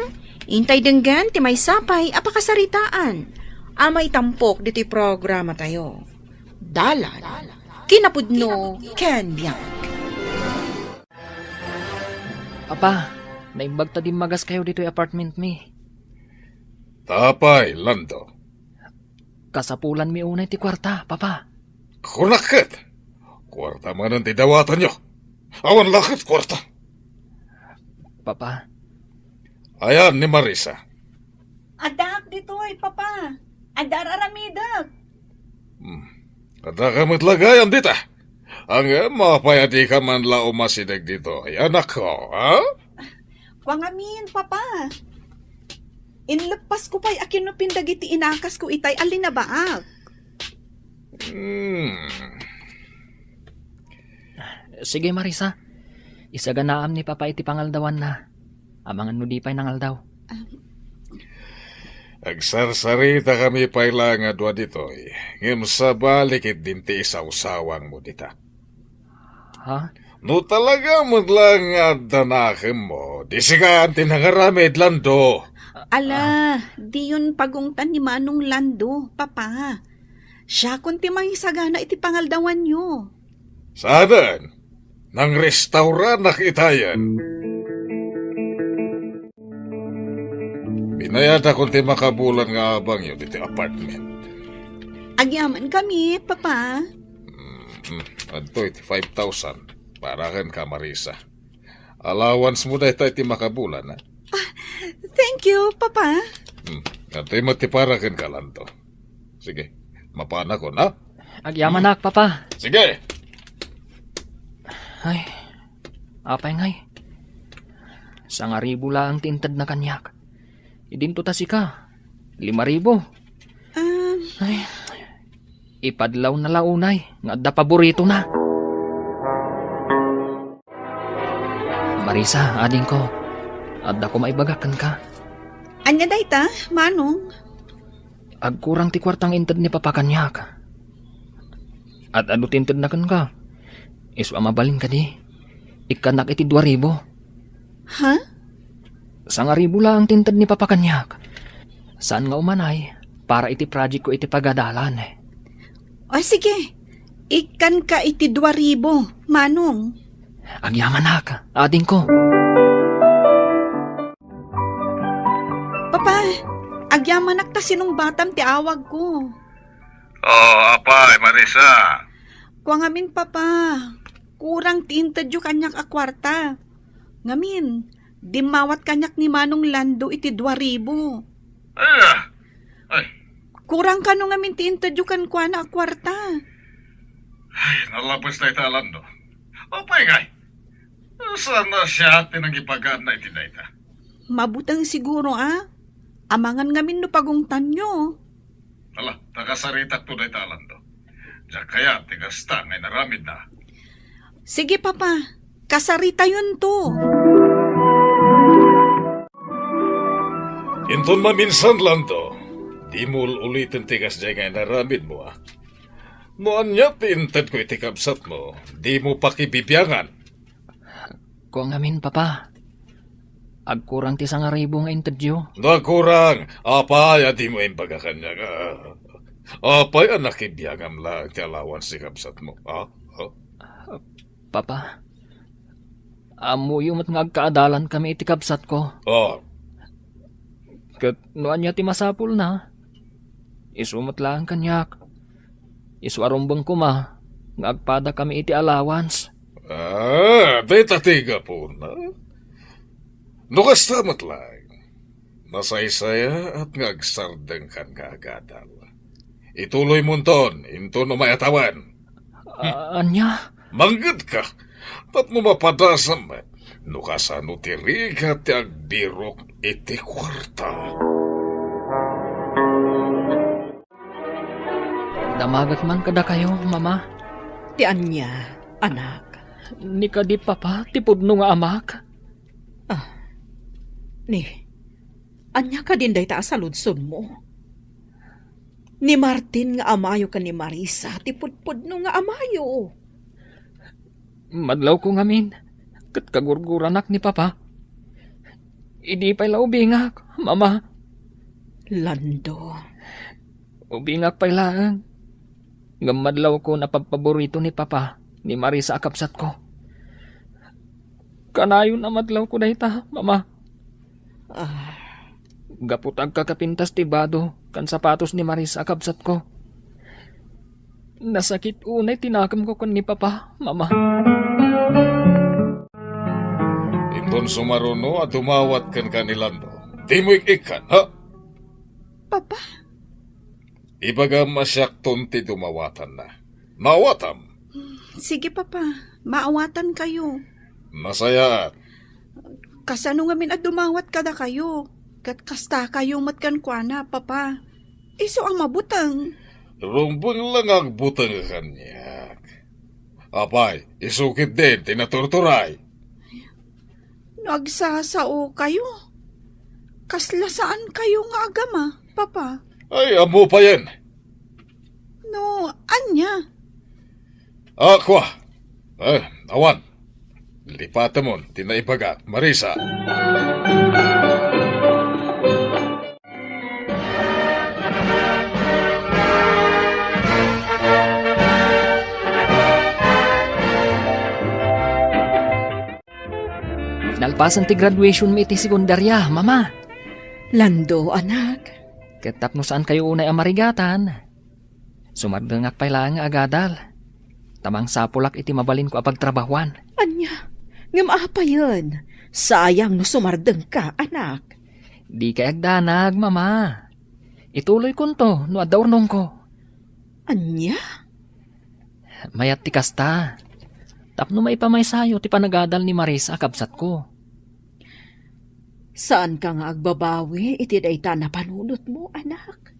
intay denggan ti may sapay apakasaritaan. Amay tampok dito'y programa tayo. Dalan, kinapudno, ken biag. Papa, naimbag ta di magas kayo dito'y apartment mi. Tapay, Lando. Kasapulan mi unay ti kwarta, papa. Kunakit. Kwarta man ang tidawatan nyo. Awan lakit kwarta. Papa, Ayan ni Marisa. Adak ditoy, papa. Adar aramidak. Kada kamot lagayan dita. Ang mapayati ka man la umasidag dito. Ay anak ko, ha? Wangamin, papa. Inlepas ko pa'y akinupin dagiti inakas ko itay alinabaag. sige Marisa. Isaganaam ni papa iti pangaldawan na. Amangan no di pa'y nangaldaw. Agsarsarita kami payla nga dua ditoy. Ngem sa balikit din ti isaw-sawang mo dita. Ha? No talaga mo lang nga danakem mo. Di sigaan tinangaramid Lando. Ala, di yun pagungtan ni Manong Lando, papa. Siya kunti mangisagana iti pangaldawan nyo. Saadan? Nang restaurant nakitayan. Binayada kunti makabulan nga abang yun iti apartment. Agyaman kami, papa. Adto iti 5,000 para kan ka Marisa. Allowance mo dahi tayo iti makabulan, ha? Thank you, papa. Adto mati para kan ka Lando. Sige, mapana ko na. Agyaman nak, papa. Sige! Ay, apay ngay. Sangaribo lang tintad na kanyak. Idinto ta si ka. 5,000. Ay, ipadlaw na launay. Nga da paborito na. Marisa, ading ko. Adda ko maibagakan ka. Anya dayta, Manong? Agkurang ti kwartang intad ni papa kanyak. At ano tintad na kan ka? Isu amabalin ka di. Ikanak iti 2,000. Ha? 1,000 lang ang tintad ni papa kanyak. Saan nga umanay? Para iti project ko iti pagadalan eh. O sige, ikan ka iti 2,000, Manong. Agyaman ka, ading ko. Papa, agyamanak ta sinong batam ti awag ko. Oh, apay, Marisa. Kuwangamin, papa. kurang tiintadyo kanyak a kwarta. Ngamin, dimawat kanyak ni Manong Lando iti 2,000. Ay, Kurang ka no ngamin tiintadyo kan kwa na a kwarta. nalabas na italan do. Opay ngay. Sana siya tinang ipagaan na itinaita. Mabutang siguro Amangan ngamin no pagungtan nyo. Hala, takasaritak to na italan do. Diya kaya tigasta ngay naramid na. Sige papa, kasarita yun to. Inton maminsan lang to. Di mo ulitin tigas dyan ngay naramid mo Noan niya tinted ko itikabsat mo, di mo pakibibiyangan. Kung amin, papa. Agkurang ti 1,000 nga interview. Nakurang, apay at di mo yung pagkakanya ka. Apay ang nakibiyangam lang ti alawan si kabsat mo. Papa, amo yung nga agkaadalan kami itikabsat ko. Kat noan niya ti masapul na. Isumat lang kanyak. Iswarumbang ko nga agpada kami iti allowance. Day tatiga po na. Nukastamat lang. Nasaysaya at ngagsardeng kan kagadal. Ituloy mo ton, into no mayatawan. Anya? Manggad ka, tat mo mapadasam. Nukasano tiriga ti agbirok iti kwarta. Damagat man kada kayo, mama. Ti anya, anak. Ni kadi papa, tipudno nga amak. Ni, anya ka din day ta sa ludson mo. Ni Martin nga amayo ka ni Marisa, tipudpud no nga amayo. Madlaw ko ngamin. Kat kagurguranak ni papa. Idi pa'y laubingak, mama. Lando. Ubingak pa'y lang. Gamadlaw ko na pagpaborito ni papa, ni Marisa akapsat ko. Kanayon na madlaw ko dayta, mama. Gaputag kakapintas tibado, kan sapatos ni Marisa akapsat ko. Nasakit unay tinakam ko kan ni papa, mama. Inton sumaruno at umawat kan kanilando. Di mo ikikan, ha? Papa, Ibaga masyakton ti dumawatan na. Mawatam. sige papa, maawatan kayo. Masaya. Kasano nga min at dumawat kada kayo. Kat kasta kayo matkan kwa na, papa. Iso ang mabutang. Rumbang lang agbutang kanyak. Apay, isukit din, tinaturturay. Nagsasao kayo. Kaslasaan kayo nga agama, papa. Ay, amo pa yan. No, anya. Aqua. Awan. Lipatan mo, tinaibagat, Marisa. Nalpasan ti graduation mo iti sekundarya, mama. Lando, anak. Katap no saan kayo unay amarigatan. Sumardangak pa'y lang agadal. Tamang sapulak iti mabalin ko apagtrabahuan. Anya, nga pa yun. Sayang no sumardeng ka, anak. Di kay agdanag, mama. Ituloy ko to, no adaurnong ko. Anya? Mayat ti kasta. Tapno maipamay sayo ti panagadal ni Marisa kabsat ko. Saan ka nga agbabawi? Iti dayta na panunot mo, anak.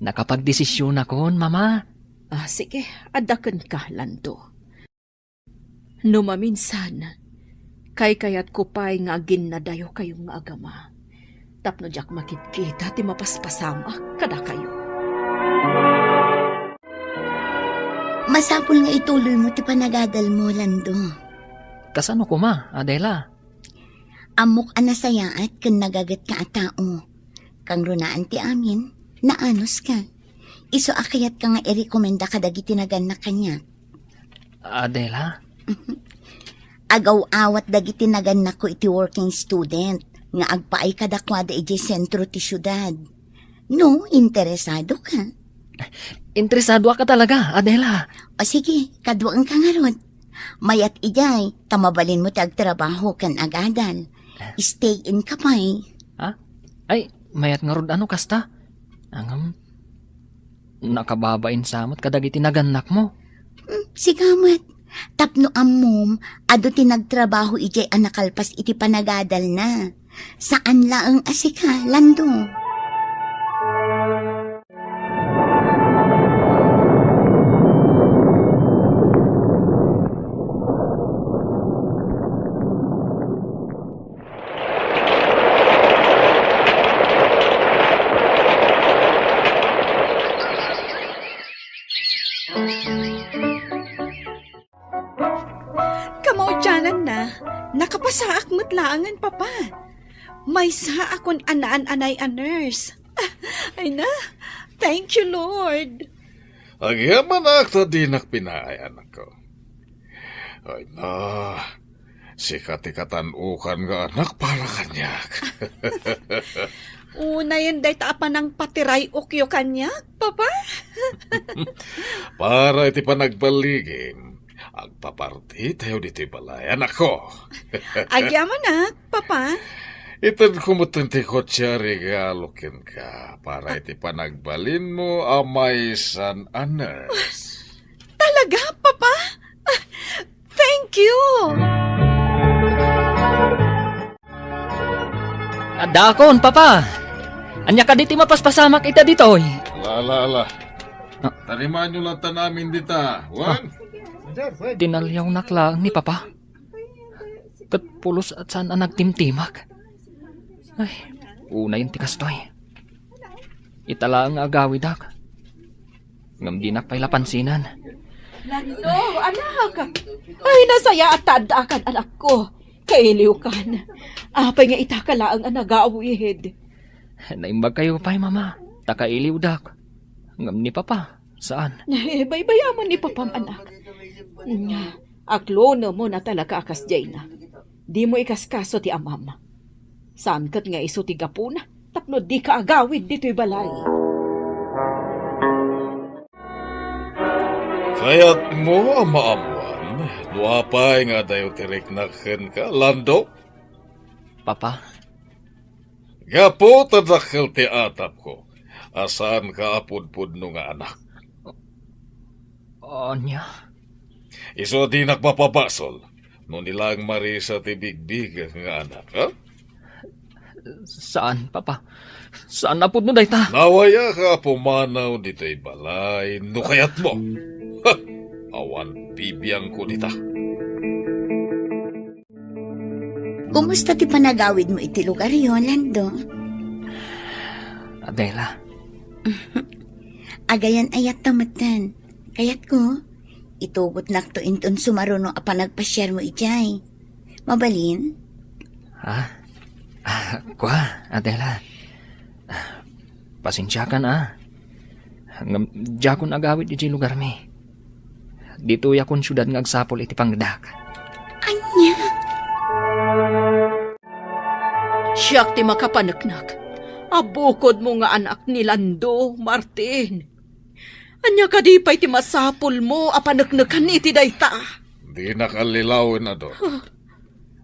Nakapagdesisyon akon, mama. Sige, adakan ka, Lando. Numaminsan, kayat ko pa'y nga ginadayo kayong nga agama. Tapno jak makitkita ti mapaspasama kada kayo. Masapul nga ituloy mo ti panagadal mo, Lando. Kasano ko ma, Adela? Amok anasayaat kan nagagat ka at tao. Kang runaan ti amin, naanos ka. Iso akayat ka nga i-rekomenda ka dagiti nagan na kanya. Adela? Agaw-awat dagiti nagan na ko iti working student, nga agpaay kadakwada iti sentro ti syudad. No, interesado ka. Interesado ka talaga, Adela. O sige, kaduang ka nga ron. Mayat ijay, tamabalin mo tagtrabaho kan agadan. Stay in ka pa'y. Ay, mayat nga rod ano kasta? Angam, nakababain samot kadagiti naganak mo. Sigamat. Tapno ammom, ado tinagtrabaho ijay anakalpas iti panagadal na. Saan laang asika, Lando? Kamaudyanan na, nakapasaak mo't laangan, Papa. May sa akon anaan-anay a nurse. Ay na, thank you, Lord. Agyaman akto di nakpinaay anak ko. Ay na, sikat-ikatanukan nga anak para kanyak. Una yan day taapan ng patiray ukyo kanya, Papa. Para iti panagbaligin, agpaparti tayo dito balay anak ko. Agyaman na, Papa. Itad kumutunti ko siya regalokin ka para iti panagbalin mo amay san anas. Talaga, Papa? Thank you. Adakon, papa! Anya ka diti mapaspasamak ita ditoy. Ala. Ah. Tarimaan nyo lang ta namin dita. Wan? Dinalyaw naklang ni papa. Kat pulos at saan ang nagtimtimak. Ay, una yung tikastoy. Itala ang agawid ak. Ngam di nakpay lapansinan. Lando, anak. Ay, nasaya at tandaakan, anak ko. Kailiw kan. Apay nga itakala ang anagawid. Naimbag kayo pa'y mama. Takailiw dak. Ngam ni papa. Saan? Baybayaman ni Papam, anak. Aklo na mo na talaga akas jay na. Di mo ikaskaso ti amam. Saan kat nga iso ti gapuna? Tapno di ka agawid dito'y balay. Kaya't mo maamuan, luapay nga dayo tirik nakhen ka, Lando. Papa? Gapo tadakkel ti atap ko, asaan ka apudpud no nga anak. Anya? Iso di nakmapabasol, no nilang marisa ti bigbig nga anak, ha? Saan, papa? Saan napod no dayta? Nawaya ka pumanaw dito'y balay, no kayat mo. Ha! Awan bibiyang ko dita. Kumusta ti panagawid mo iti lugar yon, Lando? Adela, Agayan ayat tamatan. Kayat ko, itugot nakto inton sumaruno a panagpasyar mo ijay. Mabalin? ha? Kwa, Adela. Pasensya ka na. Ngam, jakon agawid iti lugar mi. Dito yakon syudad nga agsapol iti pangdak. Anya? Siyak ti makapanaknak. Abukod mo nga anak ni Lando, Martin. Anya ka di pa'y ti masapol mo, apanaknakan iti dayta. Di nakalilawin na do.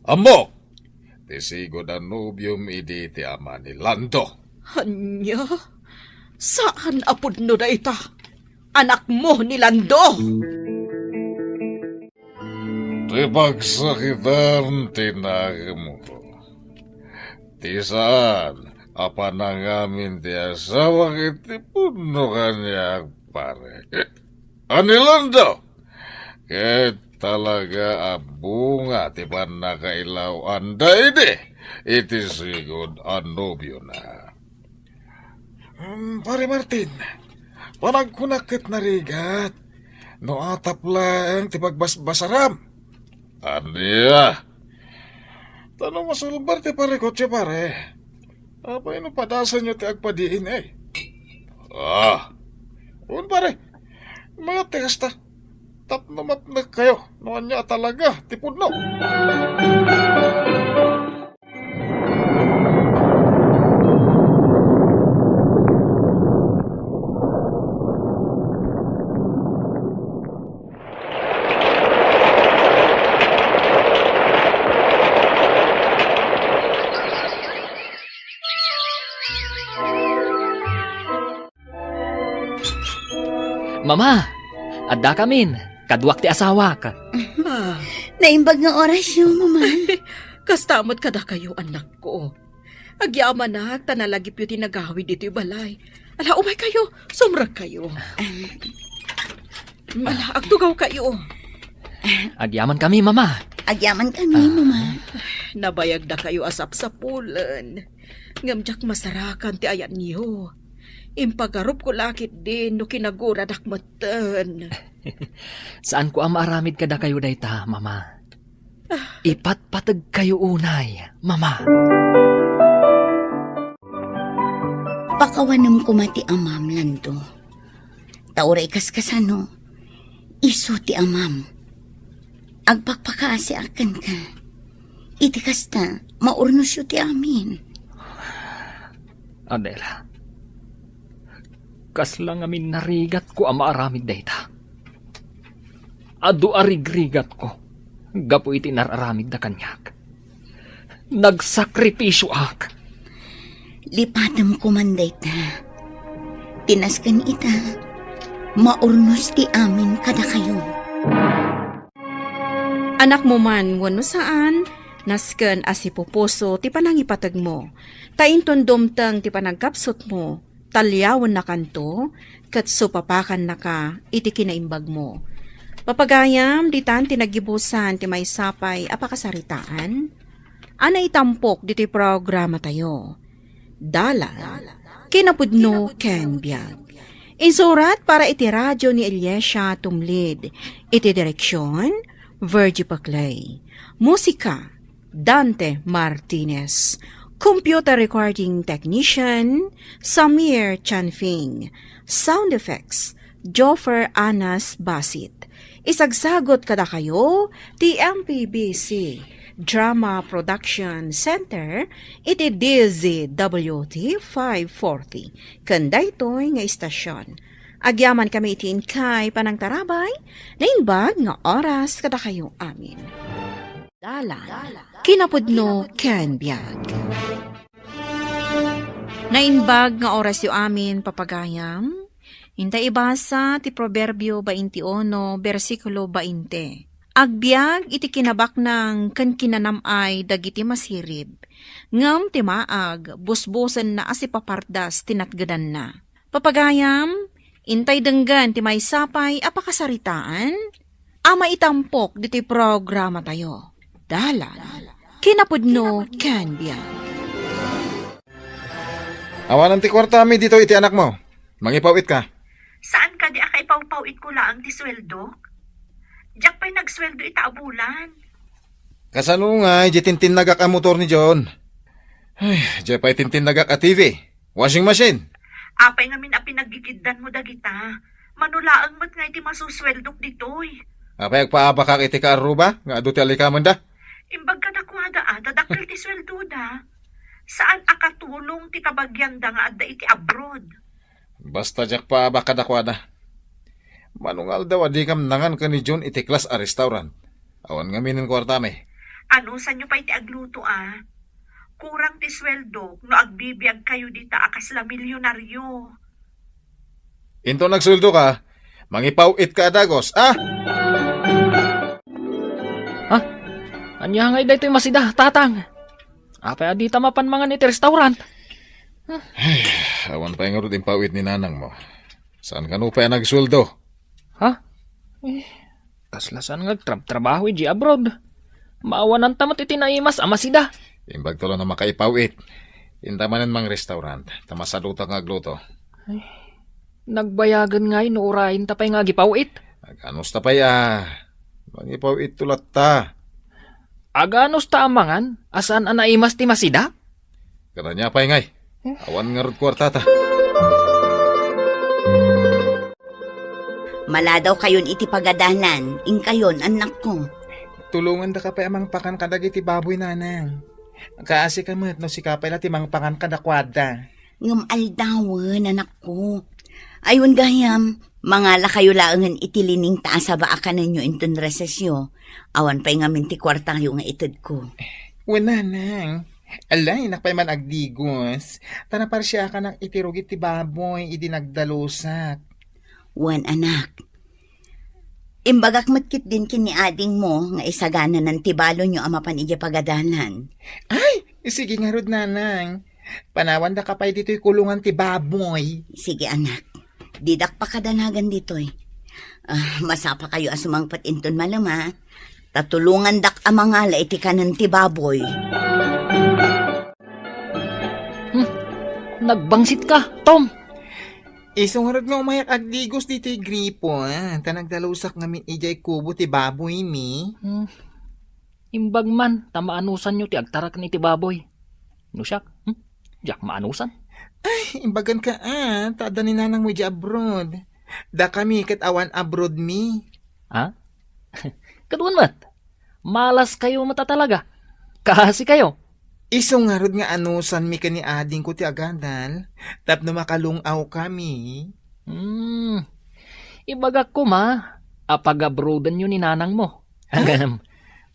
Amok! Tisigo na nubium idi ti ama ni Lando. Anya? Saan apod no dayta? Anak mo ni Lando! Ti pagsakitan tinagmo ko. Ti saan apanangamin ti asawa kiti puno kanya pare. Ani Lando? Ket talaga abunga ti panakailaw anda ide. Iti sigod anobyo na. Pare Martin, panagkunakit na rigat. No atap lang ti pagbasbasaram. Aniya? Tanong masulbar ti pare kotse pare. Apa ino padasan nyo ti agpadiin eh? Un pare, mga tekasta. Tap namat na kayo. Noan niya talaga, tipod no. Mama, adda kamin. Kadwak ti asawa ka. Naimbag nga oras yun, mama. Kastamot kada kayo, anak ko. Agyaman na, tanalagip yung tinagawid dito yung balay. Ala, umay kayo, sumrag kayo. Ala, agtugaw kayo. Agyaman kami, Mama. Agyaman kami, mama. Nabayag na kayo asap sa pulan. Ngamjak masarakan ti ayan niyo. Impagarup ko lakit din no kinagura dakmatan. Saan ko ang maaramid kada kayo dayta, Mama? Ipatpatag kayo unay, Mama. Pakawanam ko mati amam lando. Tauray kaskasano. Iso ti amam. Agpakpakaasi akan ka. Iti kasta, maurnos yu ti amin. Adela, kaslang amin narigat ko ang maaramid dayta. Adu arigrigat ko, gapo iti nararamid na kanyak. Nagsakripisyo ak. Lipatam ko man dayta. Tinaskan ita. Maurnos ti amin kada kayo. Anak mo man, wano saan, nasken asipupuso ti panangipatag mo. Tainton dumtang ti panagkapsot mo, talyawan na kanto, kat supapakan na ka, iti kinaimbag mo. Papagayam, ditan tinagibusan ti may sapay apakasaritaan, ana itampok diti programa tayo. Dala, kinapudno ken biag. Insurat para iti radyo ni Eliesha Tumlid, iti direksyon, Virgie Paclay. Musika, Dante Martinez. Computer recording technician, Samir Chanfing. Sound effects, Joffer Anas Basit. Isagsagot kada kayo, TMPBC Drama Production Center, iti DZWT 540. Kanday to'y nga istasyon. Agyaman kami itiin kay panang tarabay, nainbag nga oras kada kayo amin. Dala, kinapudno ken biag. Nainbag nga oras yu amin papagayam, hinta ibasa ti Proverbio 21, versikulo 20. Agbiag iti kinabak ng kan kinanamay dagiti masirib. Ngam timaag, busbusan na asipapardas tinatgadan na. Papagayam, intay denggan ti may sapay apakasaritaan, ama itampok diti programa tayo. Dala, kinapudno ken biag. Awanan ti kwarta mi dito iti anak mo. Mangipawit ka. Saan ka di akay pawpawit ko lang ti sweldo? Diyak pa'y nagsweldo ita abulan. Kasano nga, di tintinagak ang motor ni John. Ay, di pa'y tintinagak a TV. Washing machine. Apay ngamin a pinagigiddan mo dagita. Manulaang mo't nga iti masusweldok ditoy. Apay agpaaba ka iti ka aruba, nga adu ti alikaman da. Imbag ka dakwada dadakil ti sweldo da. Saan akatulong ti kabagyan da nga adda iti abroad? Basta jak paaba ka dakwada. Manungal daw adi kam nangan ka ni John iti klas a restaurant. Awan nga minin kwarta me. Ano sa nyo pa iti agluto Kurang ti sweldo no agbibiyag kayo dita akas la milyonaryo. Into nagsuldo ka, mangipawit ka adagos, Anya ngay daytoy masida, tatang. Apay adita mapan mga iti restaurant. Awan pa yung rod impawit ni nanang mo. Saan ka pa nagsuldo? Ha? Kaslasan nga trabaho di abroad. Maawanan tamat iti naimas amasida. Imbag tolo na makaipawit. Intamanan mang restaurant, tamasaluta nga gluto. Nagbayagan nga inuurahin tapay nga gipawit. Aganos tapay mangipawit tulat ta. Aganos ta amangan, asan anaimas ti masida? Karanya pay ngay. Awan nga rod kwarta ta. Mala daw kayon iti pagadalan, ing kayon anak ko. Tulungan da ka pa amang pakan kadag iti baboy nanang. Kaasi ka no si kapay na timang pakan kadakwada. Ngam aldawan anak ko. Ayun gayam, mangala kayo laangan itilining taas sa baakan ninyo inton resesyo. Awan pa'y ngamin ti kwartang yung itod ko. Wala nang. Alay, nakpay man agdigos. Tanapar siya ka ng itirugit ti baboy, idi nagdalusak. Wan anak. Imbagak matkit din kini ading mo nga isagana ng tibalo nyo amapan ija pagadalan. Ay, sige nga rod, nanang. Panawan da kapay dito'y kulungan ti baboy. Sige anak, didak pa kadanagan dito eh. Masapa kayo asumang patinton malama. Tatulungan dak amangala iti kanan ti baboy. Nagbangsit ka, Tom. Isong harad nga umayak agdigos dito'y gripo, Tanagdalusak ngamin ijay kubo ti baboy mi. Imbag man, tamaanusan nyo ti agtarak ni ti baboy. Nusyak, jak maanusan. Ay, imbagan ka tada ni nanang mo ija abroad. Da kami kat awan abroad mi. Ha? Kaduan mat, malas kayo mata talaga. Kasi kayo. Isong harad nga anusan mi kani ading ko ti agandal. Tapno makalungaw kami. Ibagak ko apag-abroadan nyo ni nanang mo. Hanggang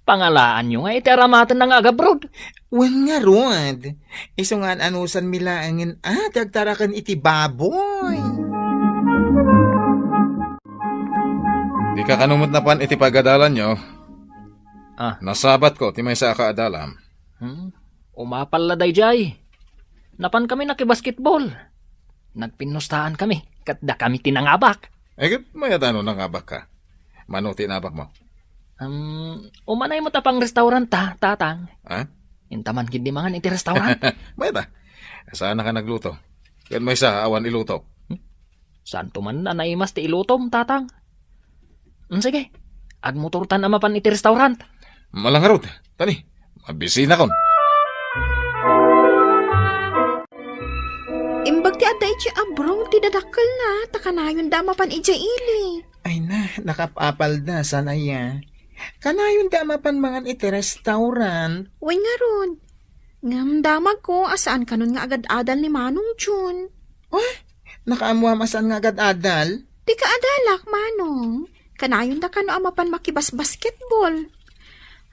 pangalaan nyo nga itaramatan ng agabroad. Wan nga rod. Isong nga anusan mi laangin tagtarakan iti baboy. Di ka kanumot na pan iti pagadalan nyo. Nasabat ko, ti may sa kaadalam. Umapal la dayjay. Napan kami nakibasketball. Nagpinustahan kami. Katda kami tinangabak. Mayatano nangabak ka. Mano tinabak mo? Umanay mo tapang restaurant tatang. Ha? Intaman hindi mangan iti restaurant. Mayata. Saan na ka nagluto? Yan may sa awan iluto. Saan tuman na naimas ti ilutom, tatang? Sige, agmotortan amapan iti restaurant. Malangarod. Tani, mabisi na kon. Imbag ti aday ti abroad, ti dadakkel na, takanayon damapan ija ili. Ay na, nakapapal na sanaya. Kanayon damapan mangan iti restaurant. Uy nga ron. Ngam damag ko, asaan ka nun nga agad-adal ni Manong Jun. Nakaamuha masan nga agad adal. Di ka adalak, Manong. Kanayon da ka no amapan makibas basketball.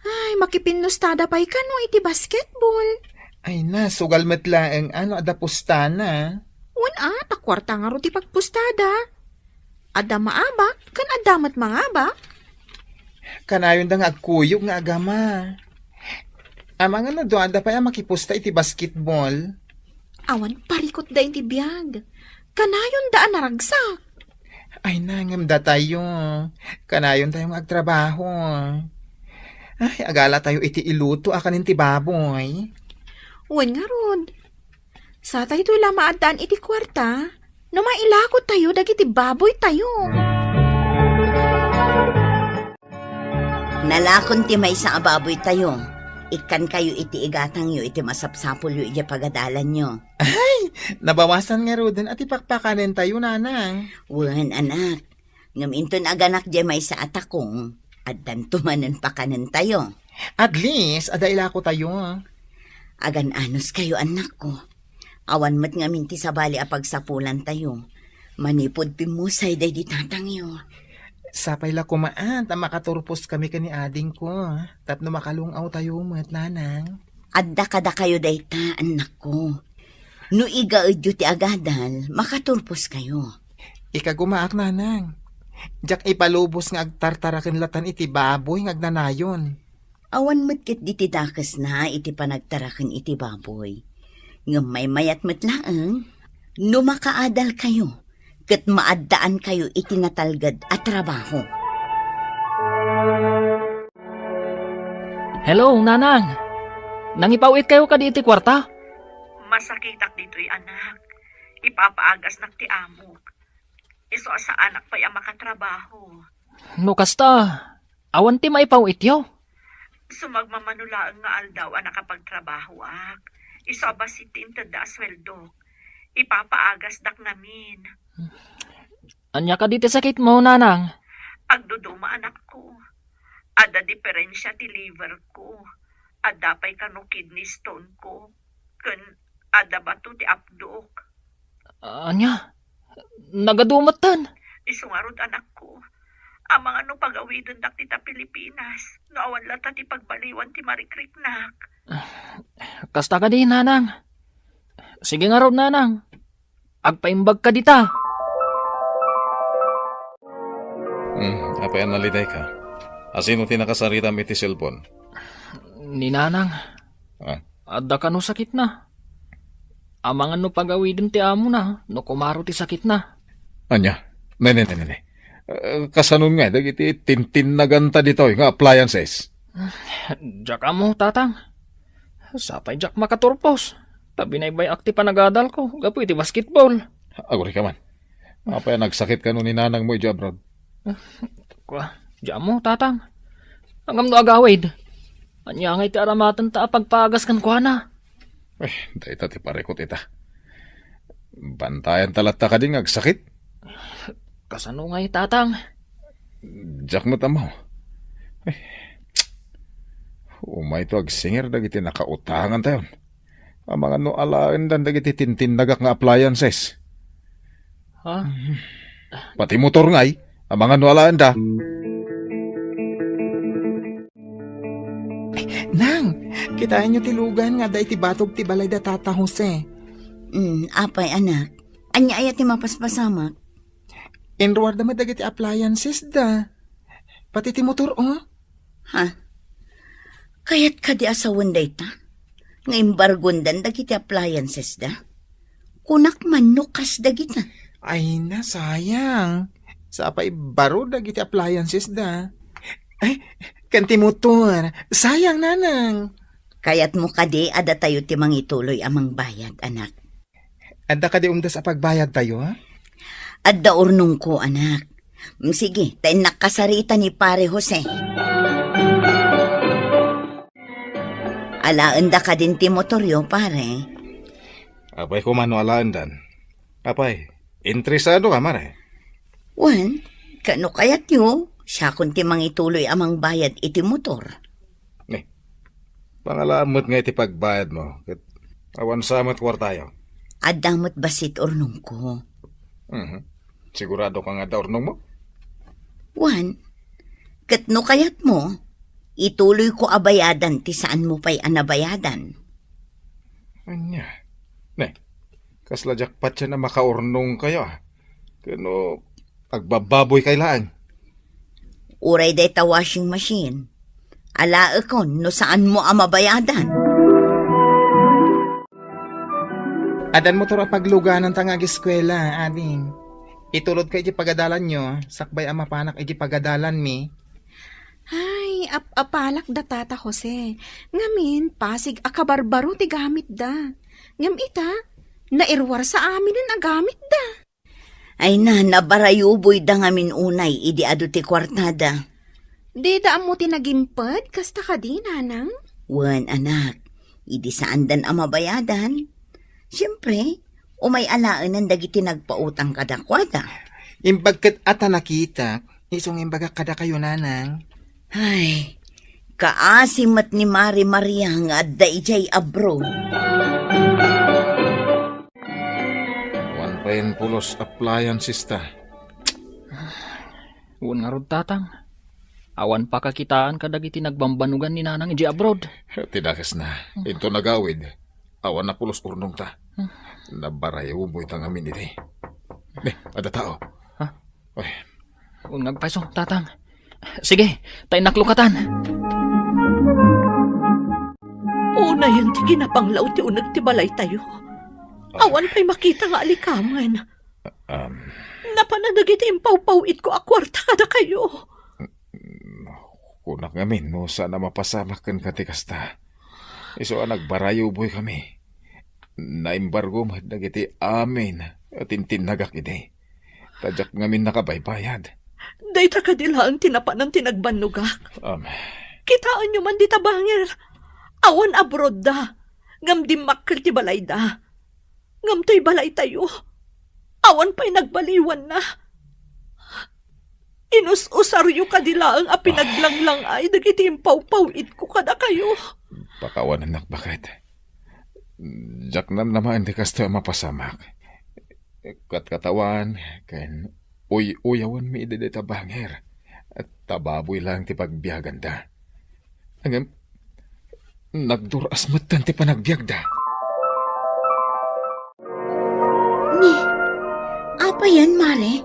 Ay, makipinustada pa'y ka no iti basketball. Ay na, sugal matlaeng adapustana. Takwarta nga ro ti pagpustada. Ada maabak, kan adamat mangabak. Kanayon da nga agkuyog nga agama. Amang ano doon da pa makipusta iti basketball. Awan parikot da iti biyag. Kanayon da naragsak. Ay nangam da tayo. Kanayon tayong agtrabaho. Ay, agala tayo iti iluto akanin ti baboy. Uwan nga ron. Sa tayo ito'y lamaadaan iti kwarta, no mailakot tayo, dagiti baboy tayo. Nalakon ti may sa ababoy tayo. Ikan kayo iti igatang yo, iti masapsapol yo, iti pagadalan nyo. Nabawasan nga roden at ipakpakanin tayo, nanang. Wan anak, ngaminton aganak di may sa atakong, at dantumanan pakanan tayo. At least, adaila ko tayo. Agan anos kayo anak ko. Awan mat nga minti sa bali apagsapulan tayo. Manipod pimusay day di tatang yo. Sapay la kumaan, makaturpos kami kani ading ko. Tapno makalungaw tayo mat, nanang. Adda kada kayo day ta, anak ko. No igaadyo ti agadal, makaturpos kayo. Ika gumaak, nanang. Diyak ipalubos nga agtartarakin latan iti baboy nga agnanayon. Awan matkit di ti dakas na iti panagtarakin iti baboy. Nga may mayat matlaang, no makaadal kayo, kat maaddaan kayo iti natalgad at trabaho. Hello, nanang. Nangipawit kayo ka di iti kwarta? Masakitak dito'y anak. Ipapaagas nak ti amok. Iso sa anak pa'y ang makatrabaho. No kasta, awan ti maipawit yo. Sumagmamanulaan nga aldaw ang nakapagtrabaho ak. Iso ba si tintada asweldo. Ipapaagas dak namin. Anya ka diti sakit mo, nanang? Agduduma anak ko. Ada diferensya ti liver ko. Ada pa'y kano kidney stone ko. Kun ada bato ti apdok. Anya? Nagadumatan. Isungarod anak ko. Amang ano pag-awidon dak tita Pilipinas. No awan lata ti pagbaliwan ti Marikriknak. Kasta ka di, nanang. Sige nga raw, nanang. Agpaimbag ka dita. Apa yan naliday ka? Asino tinakasarita mi ti cellphone? Ninanang, Ah, adda ka no sakit na. Amangan no pagawidin ti amo na, no kumaro ti sakit na. anya? Nay. Kasanon nga, dagiti tintin na ganta dito, nga appliances. Jak amo, tatang. Sapay jak makaturpos. Tabi na ibay akti panagadal ko, gapu iti basketball. Aguri ka man. Apa yan nagsakit ka nun ni nanang mo, abroad? Kwa, jak mo, tatang. Hanggang no agawid. Anya nga iti aramatan ta pagpagas kan kwa na. Dahita ti parekot ita. Bantayan talata ka din agsakit. Kasano nga tatang? Jak mo tamaw. Umay to agsinger dagiti nakautangan tayo. Ang mga no alaan dan dagiti tintinagak nga appliances. Ha? Pati motor ngay, ang mga no alaan da. Nang, kitaan nyo tilugan nga da iti batog ti balay da Tata Jose. Apay anak, anya ayat ti mapaspasamak. Enroar da madagiti appliances da. Pati ti motor, oh. Ha? Kayat ka di asawan da ita? Nga imbargondan dagiti appliances da? Kunak manukas dagita. Ay na, sayang. Sa apay baro dagiti appliances da. Ay, kanti motor. Sayang, nanang. Kayat mo kadi ada tayo ti mangituloy amang bayad, anak. Adda ka di umdas a pagbayad tayo, ha? Adda urnong ko, anak. Sige, tayo nakasarita ni Pare Jose. Alaan da ka din ti motoryo, pare. Apay ko man no alaan dan. Apay, interesado ka mare. Wan, kano kayat yo? Siya kun ti mangituloy amang bayad iti motor. Pangalamot nga iti pagbayad mo. Kat awan samot kwartayo. Adamot basit urnong ko. Sigurado ka nga daw urnong mo? Wan, katno kayat mo? Ituloy ko abayadan ti saan mo pa'y anabayadan. Anya. Kasla jackpot siya na makaurnong kayo. Kano, agbababoy kailaan. Uray day ta washing machine. Ala kon no saan mo amabayadan. Adan motor a pagluganan tangag eskwela, ading. Itulod ka iti pagadalan nyo, sakbay ang mapanak iti pagadalan mi. Ay, apalak da Tata Jose. Ngamin, pasig akabarbaro ti gamit da. Ngam ita, nairwar sa amin ang agamit da. Ay na, nabarayuboy da ngamin unay, idi adu ti kwartada. Di da mo tinagimpad, kasta ka di, nanang? Wan, anak, idi saan dan amabayadan? Siyempre, umay alaan ang dagiti nagpautang kadakwada. Imbagkat ata nakita, isong imbaga kada kayo, nanang. Ay, kaasimat ni Mari Maria nga adda ijay abroad. 1 pulos appliances ta. Uwan nga rod, tatang. Awan pa kakitaan kadagiti nagbambanugan ni nanang iji abroad. Tidakas na. Ito nagawid. Awan na pulos urnong ta. Nabaray umoy tang amin iti. Ada tao. Ha? Oy. Uwan ngagpaiso, tatang. Sige, tayo naklukatan. Una yan ti ginapanglaw ti unag ti balay tayo. Awan pa'y makita nga alikaman. Napananagiti impaw-pawit ko akwarta kada kayo. Kunak ngamin no sana mapasamakan ka ti kasta. Iso nagbarayo boy kami. Naimbargo dagiti amin at intinagak iti. Tadyak ngamin nakabaybayad. Dayta kadila ang tinapanan tinagbanugak. Kitaan nyo man di tabangir. Awan abroad da. Ngam di makil ti balay da. Ngam to'y balay tayo. Awan pa'y nagbaliwan na. Inus-usaryo kadila ang apinaglanglang ay dagiti impaw-pawit ko kada kayo. Pakawan anak bakit? Jak naman di kasta mapasamak. Katawan, kan uyawan mi idedeta bangir. At tababoy lang ti pagbiaganda. Hanggang nagduras matan ti panagbiagda. Ni, apa yan, Mare?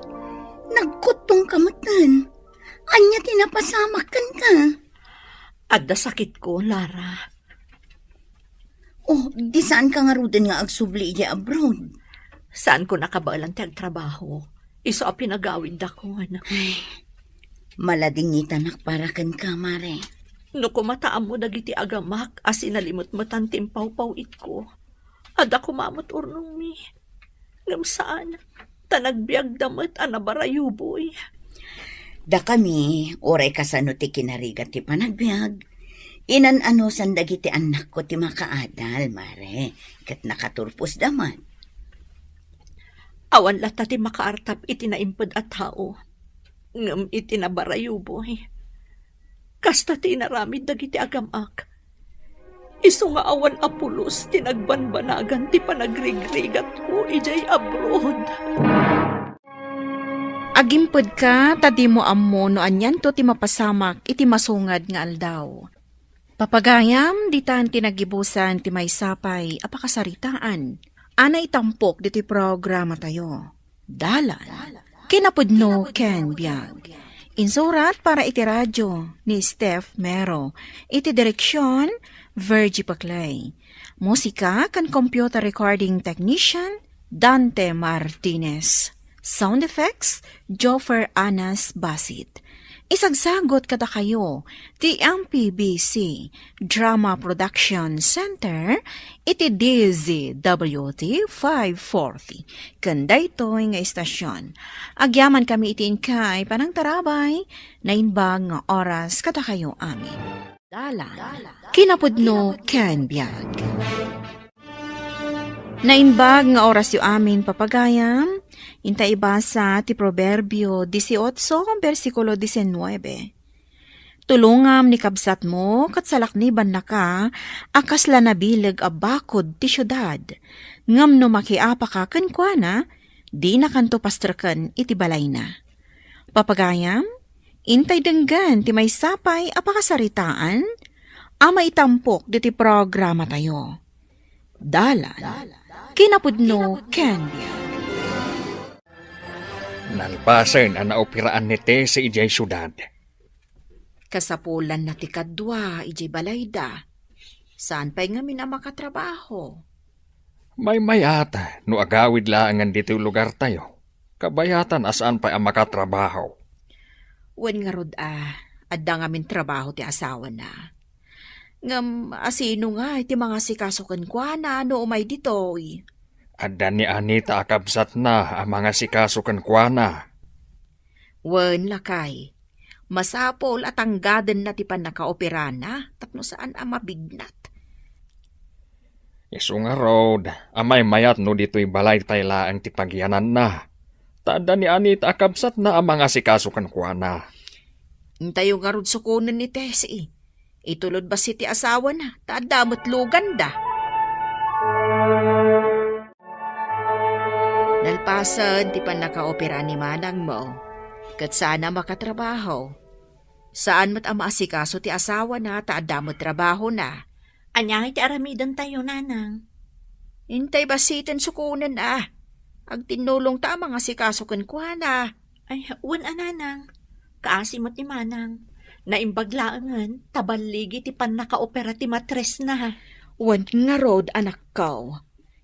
Nagkutong kamatan. Anya tinapasamakan ka. Adda sakit ko, Lara. Oh, di saan ka nga rudin nga agsubli iya abroad? Saan ko nakabaalang trabaho? Iso a pinagawid ako, anak. Malading nakparakan ka, mare. No kumataam mo dagiti agamak, as inalimot mo tantimpaw-paw ko. Ada kumamot urnong mi. Ngam saan? Tanagbiag damat anabarayuboy. Da kami, oray kasano ti kinarigat ti panagbiag. Inan ano sandag iti anak ko ti makaadal, mare. Kat nakaturpos daman. Awan lata ti makaartap iti naimpad at tao. Ngam iti nabarayuboy. Kasta ti inaramid dagiti agamak. Isu nga awan apulos ti nagbanbanagan ti panagrigrigat ko ijay abroad. Agimpod ka, tadi mo ammo no anyan to ti mapasamak iti masungad nga aldaw. Papagayam, di tan tinagibusan ti may sapay, apakasaritaan. Ana itampok diti programa tayo. Dalan. Kinapudno Ken Biag. Insurat para iti radyo ni Steph Mero. Iti direksyon, Virgie Paclay. Musika kan computer recording technician, Dante Martinez. Sound effects, Joffer Anas Basit. Isagsagot kada kayo, ti MPBC Drama Production Center, iti DZWT 540. Kanda ito'y nga istasyon. Agyaman kami itin kay panang tarabay, na inbag nga oras kada kayo amin. Dalan, kinapudno Ken Biag. Nainbag nga oras yu amin papagayam, inta ibasa ti Proverbio 18, versikulo 19. Tulungam ni kabsat mo, kat salakniban na ka, akas la nabilag a bakod ti syudad. Ngam no makiapa ka kenkwana, di na kanto pastrakan iti balay na. Papagayam, intay denggan ti may sapay apakasaritaan, ama itampok diti programa tayo. Dalan, kinapudno Candia. Nalpasen ang naopiraan ni Te sa ijay syudad. Kasapulan na ti kadwa, ijay balayda. Saan pa'y ngamin na makatrabaho? May mayata, no agawid laangan dito lugar tayo. Kabayatan asaan pa ang makatrabaho. Wen nga rod adda ngamin trabaho ti asawa na. Ngam asino nga iti mga sikasukan kwa na ano umay ditoy. Adda ni Anita akabsat na ang mga sikasukan kwa na. Wen lakay. Masapol at anggaden na ti pan nakaoperana, tapno saan ang mabignat. Isu nga road, amay mayat no dito'y balay tayla ang tipagyanan na. Tada ni Anita akabsat na ang mga sikasukan kwa na. Intayo nga rod sukunan ni Tessie. Itulod ba si ti asawa na, taadamot lugan da. Nalpasan ti pan nakaopera ni manang mo, kat sana makatrabaho. Saan mat ang maasikaso ti asawa na, taadamot trabaho na. Anyang iti aramidan tayo, nanang. Intay basitin sukunan Ag tinulong ta mga sikaso kwa na. Ay, wan nanang. Kaasimot ni manang. Naimbaglaangan, tabaligi ti pan nakaopera ti matres na. Wan nga road anak ko.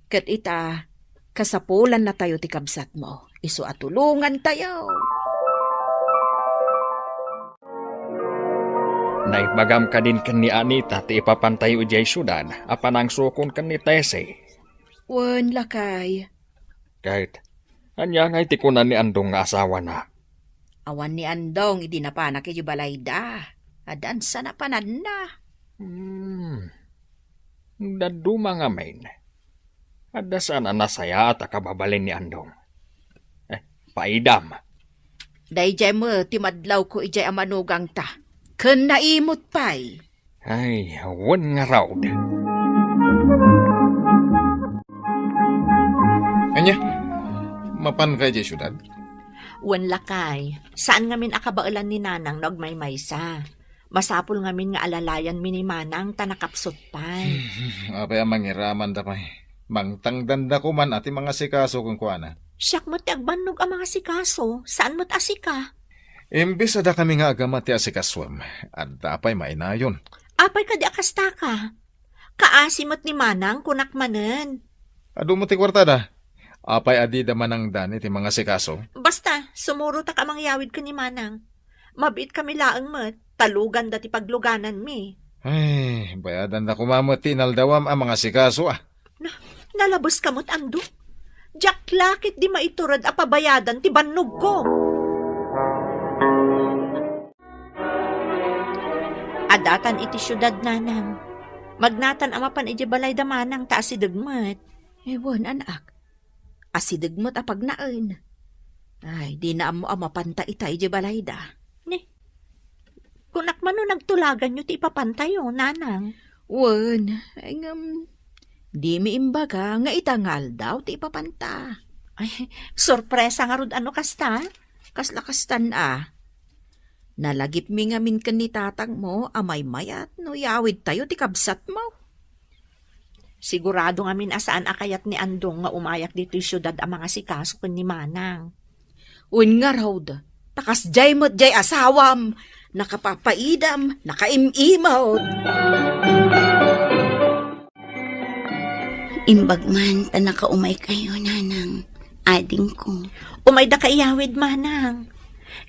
Kat ita, kasapulan na tayo ti kabsat mo. Isu atulungan tayo. Naibagam ka din kan ni Anita ti ipapantay ujay syudad, apan ang sukon kan ni Tese. Wan lakay. Kahit, anya nga itikunan ni Andong nga asawa na. Awan ni Andong, idi na pa nakijubalayda. Adan sa napanan na. Daduma nga main. Ada sana nasaya at akababalin ni Andong. Paidam. Dayjay mo, timadlaw ko ijay amanugang ta. Ken naimot pa'y. Ay, wan nga raud. Anya, mapan ka di syudad? Wan lakay. Saan ngamin akabailan ni nanang nagmaymaysa? Masapul ngamin nga alalayan mi ni manang tanakapsot pay. Apay ang mangiraman da pay. Mangtangdanda ko man ati mga sikaso kung kuana. Siyak mo't agbanog ang mga sikaso. Saan mo't asika? Imbis ada kami nga agama ti asikaswam, at dapay mainayon. Apay ka di akasta ka. Kaasimot ni Manang kunak manen. Adu mo ti kwartada. Apay adi daman ang dani ti mga sikaso. Basta, sumuro ta ka mangyawid ka ni Manang. Mabit kami laang mat, talugan dati pagluganan mi. Ay, bayadan na kumamot tinaldawam ang mga sikaso ah. Nalabos kamot ando. Jack lakit di maiturad a pabayadan ti bannog ko. Adatan iti syudad nanang. Magnatan amapan iti balay da Manang ta asidagmat. Ewan, anak. Asidagmat apag naan. Ay, di na mo amapanta ita ije balayda. Kunak man no nagtulagan nyo ti ipapantayo, nanang. Wan, ay di mi imbaga nga itangal daw ti ipapanta. Ay, sorpresa nga rod ano kasta? Kaslakastan Nalagip mi nga min ken ni tatang mo, amay mayat, no yawid tayo ti kabsat mo. Sigurado nga min asaan akayat ni Andong nga umayak dito syudad ang mga sikaso ken ni Manang. Un nga raw da, takas jay mo't jay asawam, nakapapaidam, nakaimimaw. Imbag man, ta nakaumay kayo, nanang. Ading ko. Umay da kaiyawid, Manang.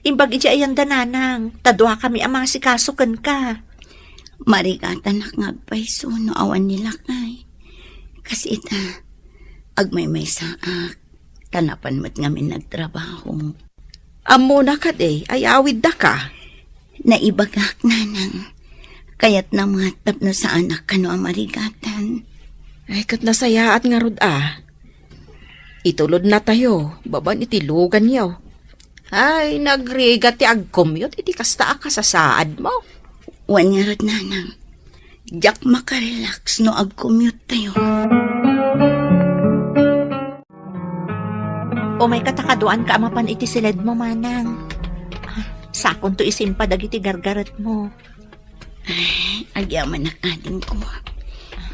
Imbag iti ayan da, nanang. Tadwa kami ang mga sikaso ken ka. Marigatan nakngagpayso no awan nila kay. Kasi ita, agmay saak, tanapan mo't ngamin nagtrabaho. Amo na ka day, ay awid da ka. Naibagak, nanang. Kaya't namatap no sa anak ka no ang marigatan. Ay kat nasayaat nga rod Itulod na tayo, baban itilugan yaw. Ay, nagrigat ti agkomyot, iti kasta ka sa saad mo. Wan nga rod, nanang. Diyak makarelax no ag-commute tayo. O may katakaduan ka amapan iti silid mo, Manang. Sakon to isimpadag iti gargarat mo. Agyaman na kading ko.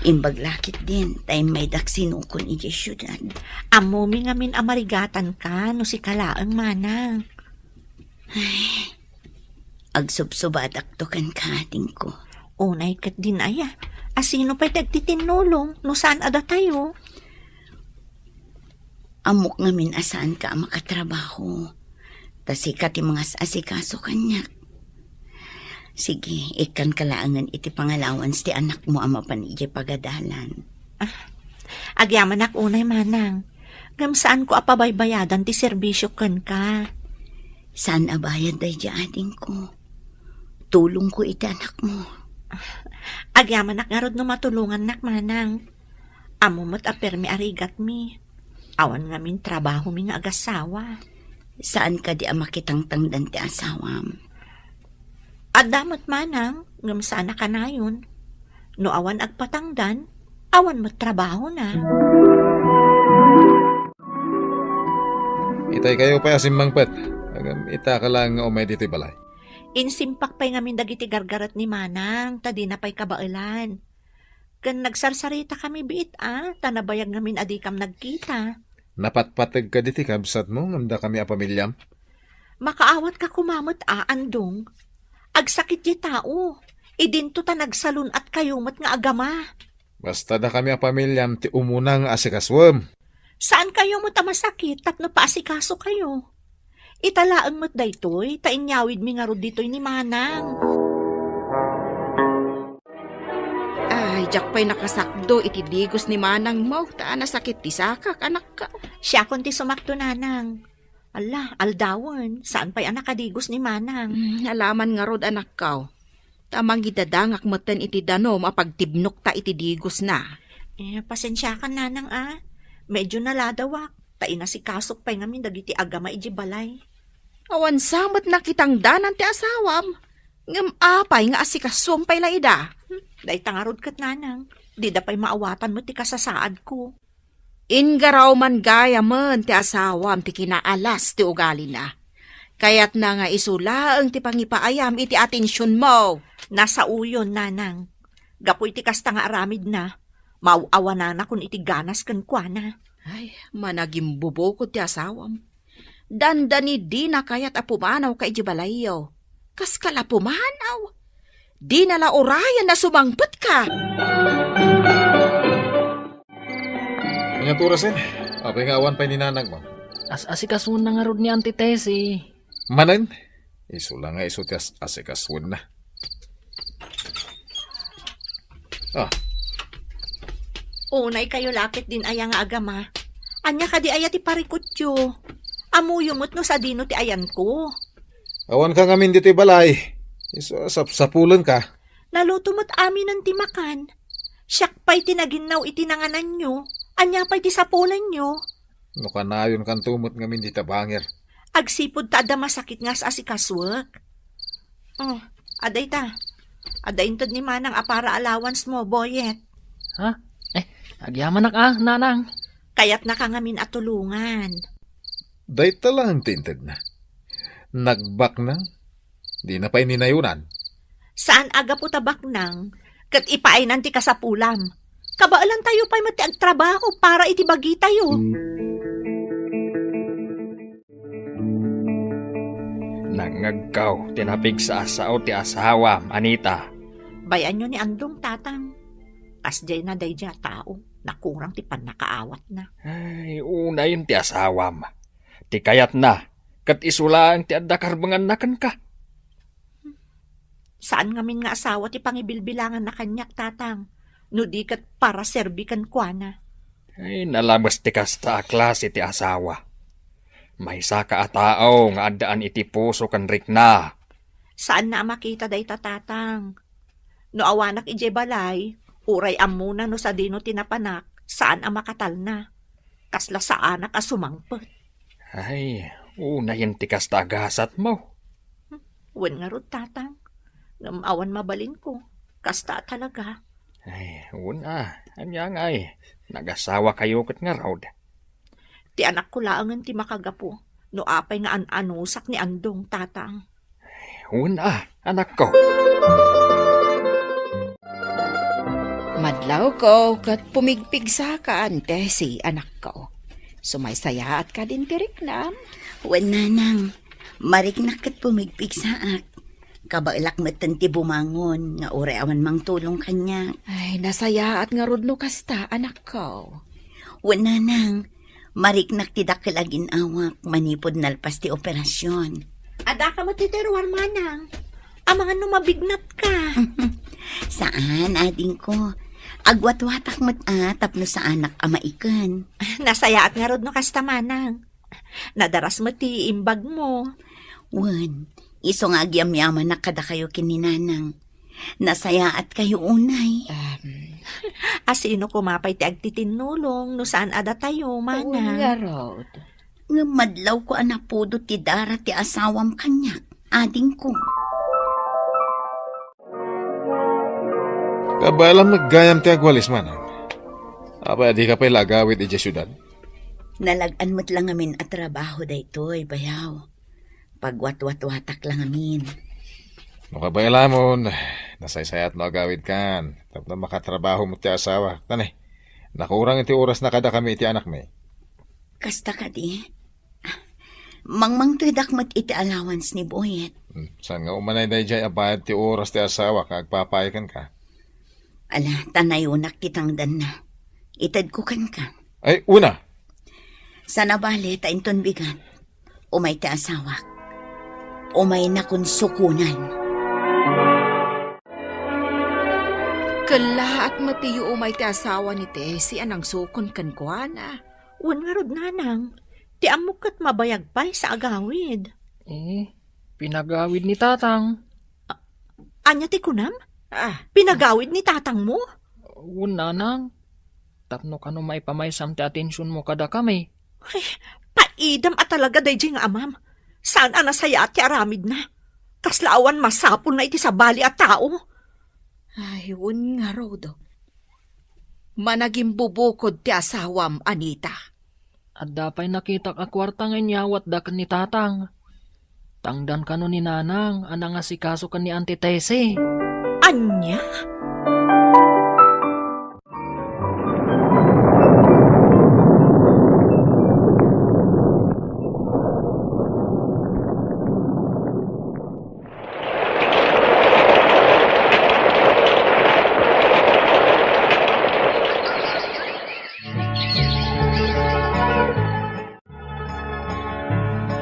Imbag lakit din, tayo may daksinukon iti syudad. Amo mi nga min amarigatan ka no si kalaang, Manang. Agsubsubadak to kan kading ko. Unay kat din aya. Asino pa'y tagtitinulong no saan ada tayo? Amok nga min asaan ka makatrabaho. Tasikat yung mga asikaso kanyak. Sige, ikan kalaangan iti pangalawan ti anak mo ama panijay pagadalan. Agyaman ak unay, Manang. Ngam saan ko apabaybayadan ti serbisyo ken ka? Saan abayad day ading ko? Tulong ko iti anak mo. Agyaman ak nga rod no matulungan nak, Manang. Amo mo't apermi arigat mi. Awan nga min trabaho mi nga agasawa. Saan ka di makitang tangdan ti asawam? Adamot, Manang, ngam sana ka na yun. No awan agpatangdan, awan mo't trabaho na. Itay kayo pa asimmangpet. Agam ita ka lang umay dito'y balay. Insimpak pa'y ngamin dagiti gargarat ni Manang, tadi na pa'y kabailan. Kan nagsarsarita kami biit tanabayag ngamin adikam nagkita. Napatpatag ka diti kabsat mo, ngamda kami a pamilyam. Makaawat ka kumamot Andong. Agsakit di tao. Idinto ta nagsalun at kayumat nga agama. Basta da kami a pamilyam ti umunang asikaswam. Saan kayo mo masakit tapno paasikaso kayo? Italaang mo't daytoy, tainyawid mi nga rod ditoy ni Manang. Ay, jak pa'y nakasakdo, itidigos ni Manang mo, taan na sakit ti sakak, anak ka. Siya kon ti sumakto, Nanang. Ala, aldawan, saan pa'y anak kadigos ni Manang? Alaman nga rod, anak ka. Tamang gidadangak moten iti danom, apagtibnok ta itidigos na. Pasensya ka, Nanang Medyo naladawak. Tain na si kasok pa'y ngamin dagiti agama iji balay. Awan samot na kitang danan ti asawam. Ngam apay nga asikaswam pa'y laida. Day tangarod kat, Nanang. Di da pa'y maawatan mo ti kasasaad ko. Ingaraw man gaya man ti asawam ti kinaalas ti ugali na. Kaya't na nga isulaang ti pangipaayam iti atensyon mo. Nasa uyon, Nanang. Gapoy ti kasta nga aramid na. Mauawanan na kun iti ganas kan kwa na. Ay, managing bubukod ti asawam. Dandani di na kayat apumanaw kay Jibalayo. Kas kala pumanaw. Di nala orayan na sumangpet ka. Kanya turasin, apay nga awan pa ninanag mo. As-asikasun na nga rod ni Auntie Tessie. Manan, iso lang nga iso ti asikasun na. Unay kayo lakit din aya nga agama. Anya ka di aya ti parikutyo. Amuyumot no sa dino ti ayan ko. Awan ka ngamin dito balay. Iso sapulan ka. Nalutumot amin ng timakan. Siyak pa'y tinaginaw itinanganan nyo. Anya pa'y tisapulan nyo. No kanayon kan tumot ngamin dito bangir. Agsipod ta ada masakit nga sa asikaswak. Oh, aday ta. Aday intod ni manang apara allowance mo, boyet. Ha? Agyaman nanang. Kaya't nakangamin at tulungan. Day talang tinted na. Nagbak na. Di na pa'y ninayunan. Saan aga po tabak nang, kat ipainan ti kasapulam. Kabaalan tayo pa'y matiag trabaho para itibagi tayo. Nangagkaw, tinapig sa asao ti asawam, Anita. Bayan nyo ni Andong tatang. Kasjay na day dya tao, nakurang ti pan nakaawat na. Ay, una yun ti asawam. Ti kayat na, kat isulaan ti addakarbangan nakan ka. Saan ngamin nga asawa ti pangibilbilangan na kanyak tatang? No di kat para serbikan kwa na. Ay, nalabas ti kasta klase ti asawa. May saka a tao nga addaan iti puso kan rikna. Saan na makita day tatang? No awanak ije balay, uray amuna no sa dino tinapanak, saan ang makatal na? Kasla sa anak a sumangpet. Ay, una yun ti kasta agasat mo. Wen nga rod tatang. Namawan mabalin ko. Kasta talaga. Ay, una, anyang ay, nagasawa kayo kat nga raw. Ti anak ko laangan ti makagapo. No apay nga an-anusak ni Andong tatang. Una, anak ko. Madlaw ko kat pumigpig sa ka, Tessie, anak ko. Sumaysaya at ka din tirik na. Wan nanang, mariknak kat pumigpig saak. Kabailak matan ti bumangon, nga ore awan mang tulong kanya. Ay, nasaya at nga rudno kasta, anak ko. Wan nanang, mariknak ti dakilagin awak, manipod nalpas ti operasyon. Ada ka matitiruan manang. Ang mga numabignat ka. Saan, ading ko? Agwat-watak tapno sa anak amaikan. Nasaya at nga rod no kasta manang. Nadaras mo ti imbag mo. Wan, iso nga agyam-yaman na kada kayo kininanang. Nasaya at kayo unay. Asino kumapay ti agtitinulong no saan ada tayo manang. Nga rod. Nga madlaw ko anapudo ti dara ti asawam kanyak. Ading ko. Kabalam naggayam ti agwalis manang. Apa di ka pa'y lagawit iti syudad? Nalagan mo't lang amin at trabaho daytoy, bayaw. Pagwat-wat-watak lang amin. No kabaylamon, nasaysayat no agawid kan. Tapos makatrabaho mo ti asawa. Tanay, nakurang iti oras na kada kami iti anak may. Kasta ka di. Mangmang tudak mo't iti allowance ni Boyet. Saan nga umanay dahi jay abayad ti oras ti asawa kagpapayakan ka? Ala, tanayonak kitang dan na. Itad ko kan ka. Ay, una! Sa nabali, tainton bigat. Umay ti asawak. Umay na kunsukunan. Kala at matiyo umay ti asawa ni Tessie anang sukon kan kuana. Wan nga rod nanang. Ti amok kat mabayag pa'y sa agawid. Pinagawid ni tatang. Anya ti kunam? Pinagawid ni tatang mo? Una nang. Tapno ka no may pamaysam ti atensyon mo kada kami. Paidam at talaga day nga amam. Saan anasaya at ti aramid na? Kaslaawan masapon na iti sa bali at tao. Ay, un nga rodo. Managing bubukod ti asawam, Anita. At dapay nakita ka kwarta nga nyawat da kan ni tatang. Tangdan ka no ni nanang, anang asikaso kan ni Auntie Tessie. Anya?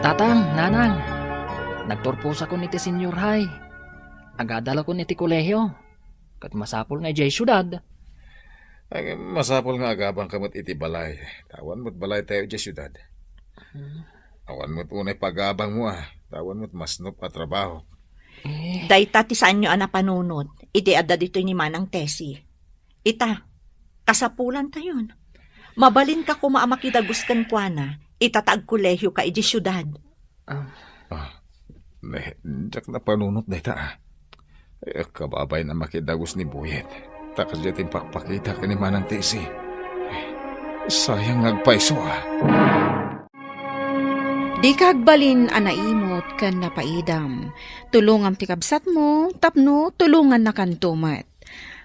Tatang, nanang, nagturpos ako ni ti senior high. Agadala ko ni ti kolehiyo. Kat masapol nga jay syudad. Ay, masapol nga agabang kamot iti balay. Tawan mo't balay tayo di syudad. Awan mo't unay pagabang mo Tawan mo't masnop at trabaho. Dayta ti saan nyo panunot, iti adda dito ni Manang Tesi. Ita, kasapulan tayon. Mabalin ka kumaamakidagus kan kwa na, itataag kolehyo ka iti syudad. Jak na panunot na ita. Kababay na makidagos ni Buyet. Takas yatin pakpakita ka ni Manang Tesi. Sayang ngagpaiso Di kagbalin anaimot kan napaidam. Tulungam ti kabsat mo, tapno tulungan na kan tumat.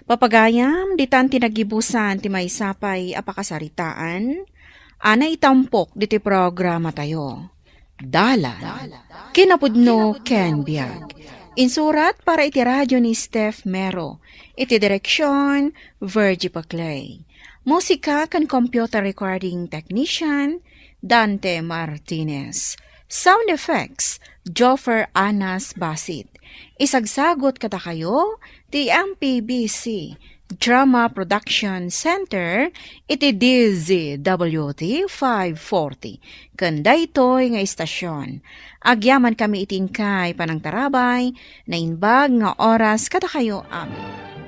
Papagayam, di tan tinagibusan ti maisapay apakasaritaan, ana itampok di ti programa tayo. Dalan. Kinapudno Ken Biag. Insurat para iti radyo ni Steph Mero. Iti direksyon, Virgie Paclay. Musika kan computer recording technician, Dante Martinez. Sound effects, Joffer Anas Basit. Isagsagot kata kayo, ti MPBC Drama Production Center, iti DZWT 540. Kanda ito'y nga istasyon. Agyaman kami itingkay panang tarabay, na inbag nga oras kata kayo amin.